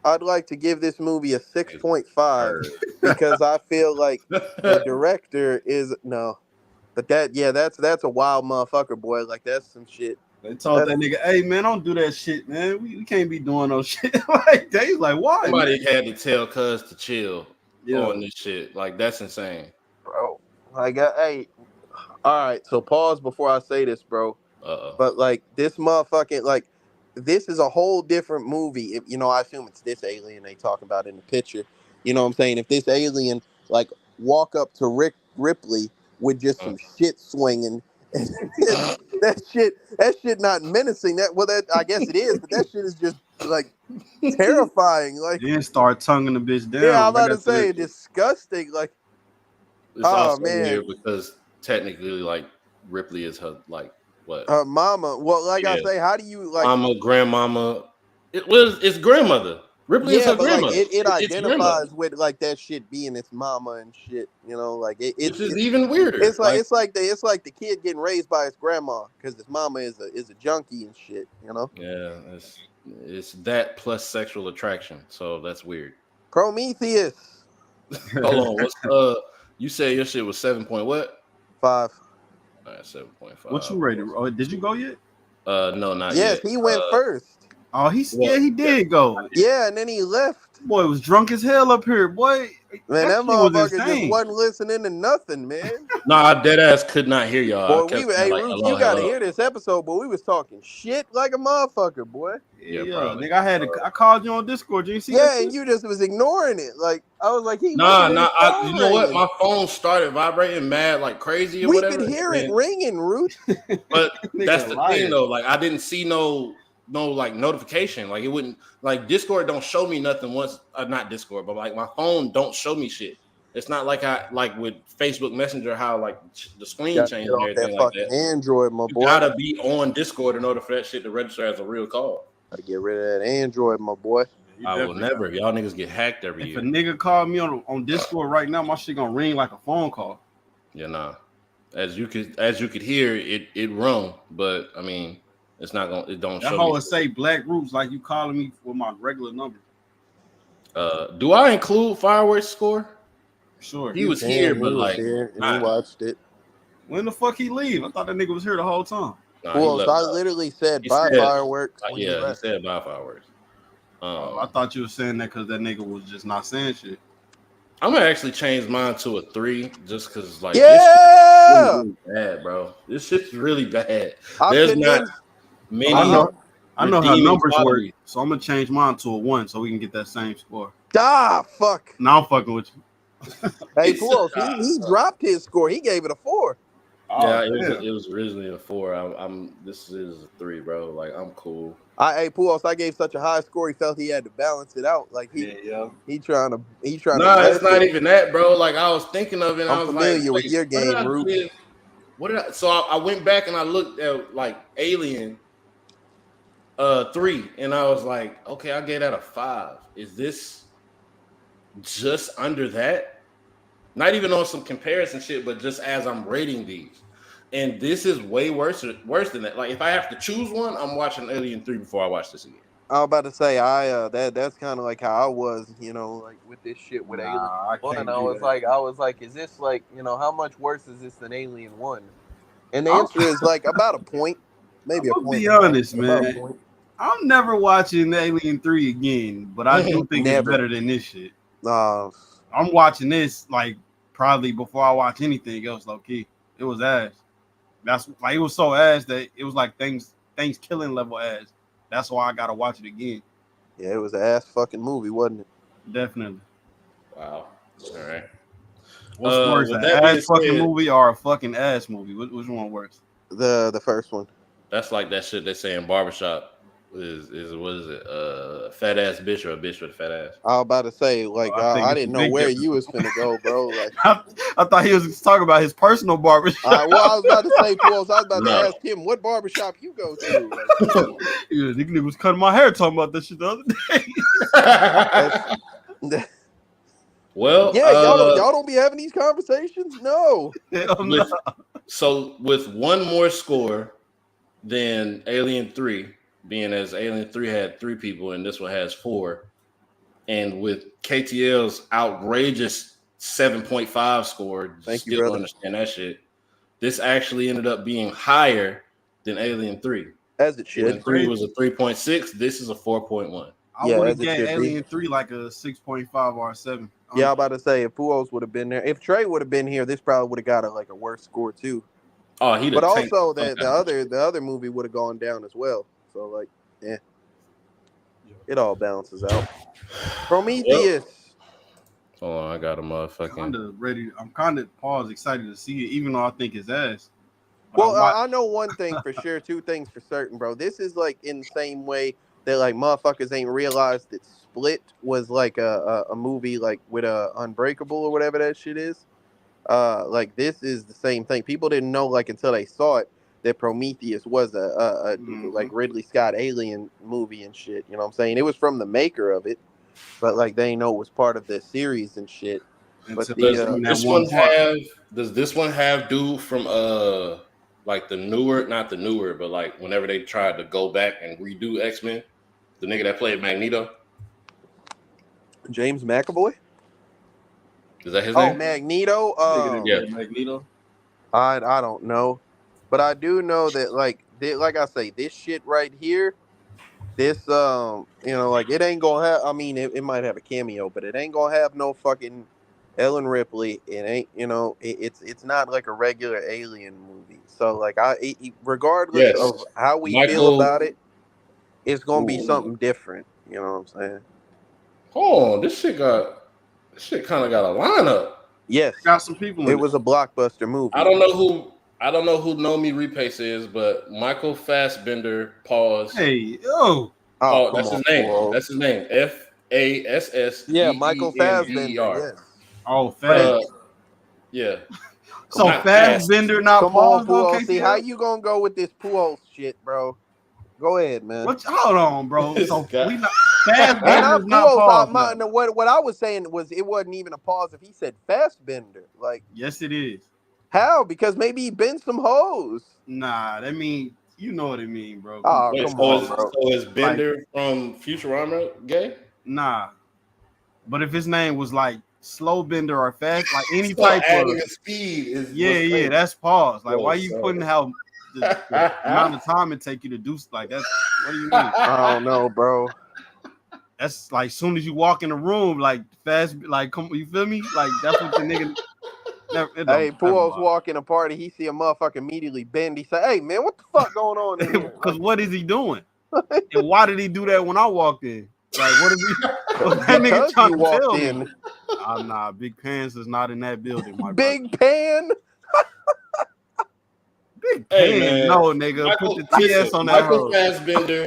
I'd like to give this movie a 6.5 because I feel like the director is no, but that's a wild motherfucker, boy. Like that's some shit. They told that nigga, hey man, don't do that shit, man. We can't be doing no shit like that. He's like, why? Somebody had to tell Cuz to chill Yeah. on this shit. Like that's insane. Bro. Hey, all right. So pause before I say this, bro. Uh-oh. But like this motherfucking like this is a whole different movie. If you know, I assume it's this alien they talk about in the picture. You know what I'm saying? If this alien like walk up to Ripley with just some shit swinging, and that shit not menacing. That I guess it is, but that shit is just like terrifying. Like Then start tonguing the bitch yeah, I'm down right about to after say that. disgusting. Like It's oh also man, weird because technically, like Ripley is her like what? her mama. Well, like I Yeah, say, how do you like? mama, grandmama. It was it's grandmother. Ripley is Yeah, her but like grandmother. it It's grandmother, identifies with like that shit being its mama and shit. You know, like which is even weirder. Like, it's like the kid getting raised by his grandma because his mama is a junkie and shit. You know, yeah, it's that plus sexual attraction. So that's weird. Prometheus Hold on, what's you say your shit was 7 point what? 5. All right, 7.5. What you rated? Oh, did you go yet? No, not Yes, yet. he went first. Oh, Well, he did go. Yeah, and then he left. Boy was drunk as hell up here. Boy, Man, that that shit was motherfucker just insane. wasn't listening to nothing, man. I dead ass could not hear y'all. I Boy, kept saying hey like Roots, hello, you got to hello. hear this episode, but we was talking shit like a motherfucker, boy. Yeah, Yeah, probably. nigga, I called you on Discord. Did you see that? Yeah, shit? and you just was ignoring it. Like I was like, he Nah, wasn't his phone you know what? ringing. My phone started vibrating mad like crazy or We whatever. could hear it and ringing, Roots. But Nigga that's the liar. thing though. Like I didn't see no like notification. Like it wouldn't like Discord don't show me nothing once not Discord, but like my phone don't show me shit. It's not like I like with Facebook Messenger how like the screen Gotta get changes and off that everything like fucking that. Android, my You boy. gotta be on Discord in order for that shit to register as a real call. Gotta get rid of that Android, my boy. You I will definitely never. Y'all niggas get hacked every If year. a nigga called me on Discord right now, my shit gonna ring like a phone call. Yeah, nah. As you could hear, it rung, but I mean, it's not gonna. It don't That show hoe me. would say Black Roots like you calling me with my regular number. Do I include fireworks score? Sure. He was here, And he but was like, here and he not. watched it. When the fuck he leave? I thought that nigga was here the whole time. Nah, he Cool. So left I out. literally said He bye said, fireworks when he yeah, he left. said bye fireworks. I thought you were saying that because that nigga was just not saying shit. I'm gonna actually change mine to a 3 just because like Yeah, this shit's really bad, bro. This shit's really bad. I'm There's not convinced. many I know how redeeming numbers work, qualities. so I'm gonna change mine to a 1 so we can get that same score. Fuck. Now I'm fucking with you. Hey, He said, Puos, he dropped his score. He gave it a 4. yeah, damn. it was originally a 4. This is a 3, bro. Like I'm cool. Hey, Puos, I gave such a high score. He felt he had to balance it out. Like Yeah. he trying to Nah, it's match not it. even that, bro. Like I was thinking of it, and I'm I was like, familiar with wait, your what did game, I Roots. give? What did I? So I went back and I looked at like Alien 3, and I was like, okay, I gave that a 5. Is this just under that? Not even on some comparison shit, but just as I'm rating these. And this is way worse than that. Like if I have to choose one, I'm watching Alien 3 before I watch this again. I was about to say that's kind of like how I was, like with this shit with Alien I 1. can't I do was that. like, is this like, how much worse is this than Alien 1? And the answer is like about a point, maybe I'm a gonna point. be and a half, honest, about a man. point. I'm never watching Alien 3 again, but I do think Never. it's better than this shit. Uh, I'm watching this like probably before I watch anything else, low key. It was ass. That's like it was so ass that it was like things killing level ass. That's why I gotta watch it again. yeah, it was an ass fucking movie, wasn't it? Definitely. Wow. All right. What's worse, with an that being ass fucking said- movie or a fucking ass movie? Which one worse? The first one. That's like that shit they say in barbershop is what is it? Fat ass bitch or a bitch with a fat ass. I was about to say, like, I think I it's didn't a know big where difference. you was finna go, bro. Like, I thought he was talking about his personal barbershop. well, I was about to say, Puos, I was about No. to ask him what barbershop you go to. Like, Yeah, this nigga was cutting my hair talking about that shit the other day. Well, yeah, y'all don't be having these conversations. No. Hell no. So with one more score than Alien 3, being as Alien 3 had 3 people and this one has 4, and with KTL's outrageous 7.5 score, Thank you, still brother. don't understand that shit. This actually ended up being higher than Alien 3. As it When should. 3 was a 3.6, this is a 4.1. I Yeah, would as have it gave should be. Alien 3 like a 6.5 or a 7. Yeah, I'm about to say if Pujols would have been there, if Trey would have been here, this probably would have got a worse score too. Oh, he'd But have tanked also the fuck the out of this. the other movie would have gone down as well. So like, yeah, it all balances out. Yep. Prometheus. Hold on, I got a motherfucking. Kinda ready. I'm kind of excited to see it, even though I think it's ass. But Well, I know one thing for sure, two things for certain, bro. This is like in the same way that like motherfuckers ain't realized that Split was like a movie like with a Unbreakable or whatever that shit is. Like this is the same thing. People didn't know like until they saw it that Prometheus was a like Ridley Scott alien movie and shit. You know what I'm saying? It was from the maker of it, but like they didn't know it was part of the series and shit. But until Does that this one one part. have? Does this one have dude from like the newer, not the newer, but like whenever they tried to go back and redo X-Men, the nigga that played Magneto, James McAvoy. is that his Oh, name? Magneto. Yeah. Magneto. I don't know, but I do know that like I say, this shit right here, this you know, like it ain't gonna have. I mean, it might have a cameo, but it ain't gonna have no fucking Ellen Ripley. It ain't, you know, it's not like a regular alien movie. So like regardless Yes. of how we feel Michael. about it, it's gonna be Ooh. something different. You know what I'm saying? Hold on, this shit kind of got a lineup. Yes, Got some people it in it. was a blockbuster movie. I don't know who Nomi Repace is, but Michael Fassbender. Pause. Hey, yo. Oh, come That's on, his name. Paul. That's his name. Yeah, Michael Fassbender. Fassbender. Yes. Oh, But fast. Yeah. So Not Fassbender, not Come on, pause on Pujols. See how KTL? you gonna go with this Pujols shit, bro? Go ahead, man. Hold on, bro. This So guy. we not And Fassbender's I'm not Pujols. pause. No. What I was saying was it wasn't even a pause if he said Fassbender. Like Yes, it is. how? Because maybe he been some hoes. Nah, that mean you know what it mean, bro. Oh, Wait, come on, bro. so is Bender from Futurama gay? Nah. But if his name was like slow bender or fast, like any So type adding of a speed is yeah, that's pause. Like, why you Sorry. putting how the amount of time it take you to do like that's what do you mean? I don't know, bro. That's like soon as you walk in the room, like fast, like come, you feel me? Like that's what the nigga. Hey, Pujols walk in a party, he see a motherfucker immediately bend. He say, "Hey, man, what the fuck going on in here?" Because what is he doing? And why did he do that when I walked in? Like, what is he? What that nigga Because trying you to walked tell in. me? Nah, Big Pants is not in that building, my Big Pan. Big Hey, Pan, man. no nigga, Michael, put the TS listen, on that Michael hoe. Fassbender,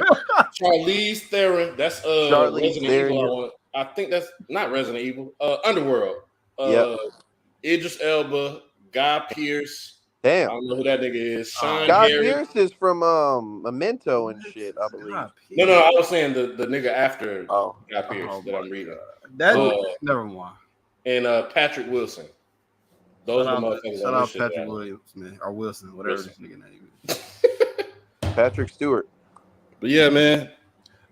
Charlize Theron. That's Charlize Resident Theron, Evil. I think that's not Resident Evil. Underworld. Yep. Idris Elba, Guy Pearce. I Damn. don't know who that nigga is. Sean Guy Harris. Pearce is from Memento and shit, I believe. No, I was saying the nigga after Oh. Guy Pearce that I'm reading. Never mind. And Patrick Wilson. Those are the motherfuckers Shout on out this shit. Patrick Williams, man, or Wilson, whatever this nigga name is. Patrick Stewart. But yeah, man.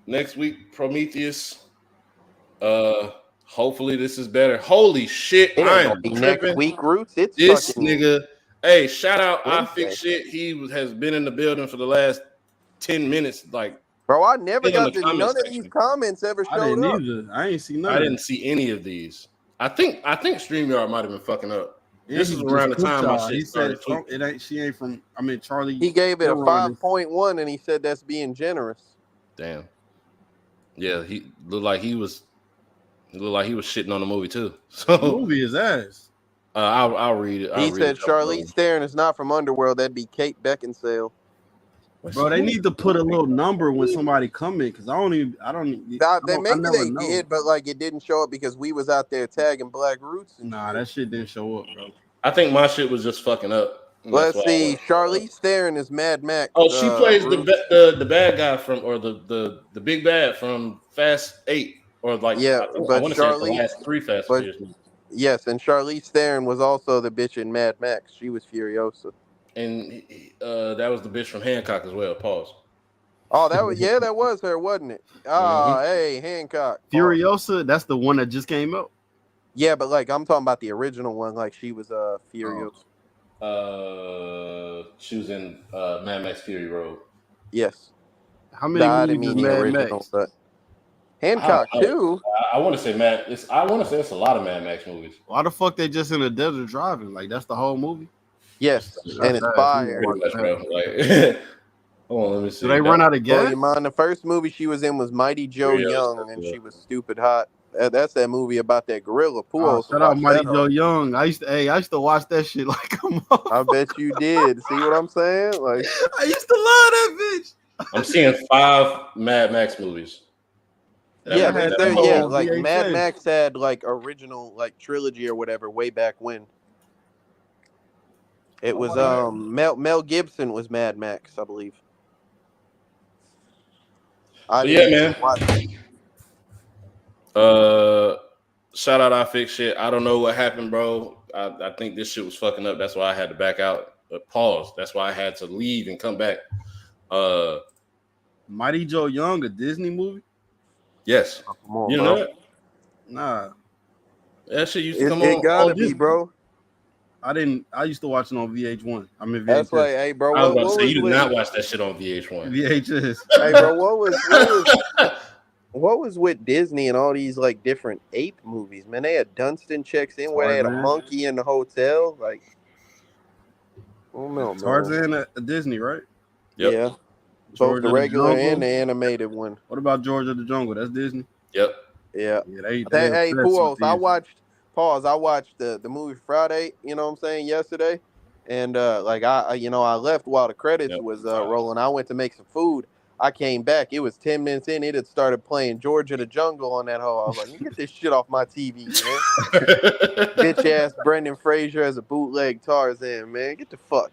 Next week, Prometheus. Hopefully this is better. Holy shit, It I ain't gonna am be tripping. next week, Roots. It's This fucking nigga. Hey, shout out I Wednesday. Fix Shit. Has been in the building for the last 10 minutes. Like, bro, I never got the none of comment these section. comments ever I showed didn't up. either. I ain't seen none. I didn't see any of these. I think StreamYard might have been fucking up. And This is around the time my shit he started. said it ain't. She ain't from. I mean, Charlie. He gave it a Theron is- 5.1 and he said that's being generous. Damn. Yeah, he looked like he was shitting on the movie too. So The movie is ass. I'll read it. He said Charlize Theron is not from Underworld. That'd be Kate Beckinsale. Bro, they need to put a little number when somebody come in because I don't. Maybe never they know. did, but like it didn't show up because we was out there tagging Black Roots. And Nah, shit. that shit didn't show up, bro. I think my shit was just fucking up. Let's see. Charlize Theron is Mad Max. Oh, she plays the bad guy from, or the big bad from Fast 8, or like yeah, I but want to say it's the last 3 Fast and Furious movies. Yes, and Charlize Theron was also the bitch in Mad Max. She was Furiosa. And that was the bitch from Hancock as well. Pause. Oh, that was her, wasn't it? Ah, Hey, Hancock. Furiosa, that's the one that just came out. Yeah, but like I'm talking about the original one. Like she was Furiosa. She was in Mad Max Fury Road. Yes. How many I didn't movies mean is the Mad original, Max? but Hancock I, too. I want to say I want to say it's a lot of Mad Max movies. Why the fuck they just in the desert driving? Like that's the whole movie. Yes, and That's it's ass. We fire. gonna Pretty watch much, that. bro. Like, hold on, let me see. Do they run out of Blow gas? your mind. The first movie she was in was Mighty Joe Yeah, Young, and she was stupid hot. That's that movie about that gorilla. Oh, Puos to shout out watch Mighty that. Joe Hoe. Young. I used to watch that shit like a motherfucker. I bet you did. See what I'm saying? Like, I used to love that bitch. I'm seeing 5 Mad Max movies. yeah, had there, that yeah, whole like Mad VHS. Max had like original like trilogy or whatever way back when. It was Mel Gibson was Mad Max, I believe. I But didn't yeah, man. watch it. Shout out I Fix Shit. I don't know what happened, bro. I think this shit was fucking up. That's why I had to back out. Pause. That's why I had to leave and come back. Mighty Joe Young, a Disney movie? Yes. Come on, You bro. know that? Nah, That shit used to It, come it on. gotta all be, Disney. bro. I didn't. I used to watch it on VH1. I mean That's VHS. like, hey, bro, I was what about to say was you did with? not watch that shit on VH1. VHS. Hey, bro, what was with Disney and all these like different ape movies? Man, they had Dunstan checks in where they had a Tarzan. monkey in the hotel. Like, oh no, man. Tarzan at Disney, right? Yep. Yeah, both George the of the regular Jungle. and the animated one. What about George of the Jungle? That's Disney. Yep. Yeah. Yeah, they Hey, obsessed with Puos, I these. watched. Pause. I watched the movie Friday. You know what I'm saying? Yesterday, and like I left while the credits Yep. was rolling. I went to make some food. I came back. It was 10 minutes in. It had started playing George of the Jungle on that hoe. I was like, "You get this shit off my TV, man." Bitch ass Brendan Fraser as a bootleg Tarzan, man. Get the fuck.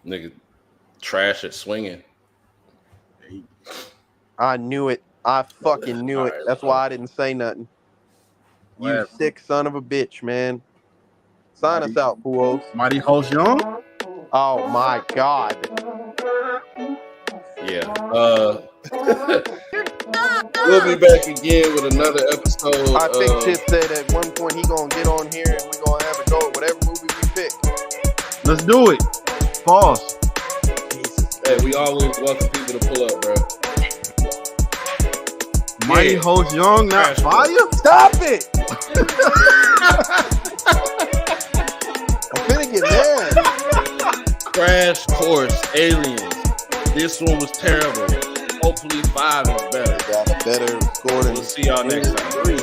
Nigga, trash at swinging. I knew it. I fucking knew it. Alright, That's why I didn't say nothing. You What? sick son of a bitch, man. Sign us out, Puos. Mighty Host Young. Oh my god. Yeah. We'll be back again with another episode. I think shit said at one point he gonna get on here and we gonna have a go at whatever movie we pick. Let's do it. Pause. Hey, we always welcome people to pull up, bro. Mighty Host Young, not fire. Stop it! I'm finna get mad. Crash Course, Aliens. This one was terrible. Hopefully 5 is better. Got a better score than We'll see y'all next time. 3.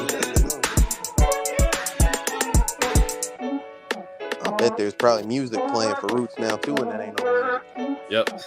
I bet there's probably music playing for Roots now too, and that ain't no music. Yep.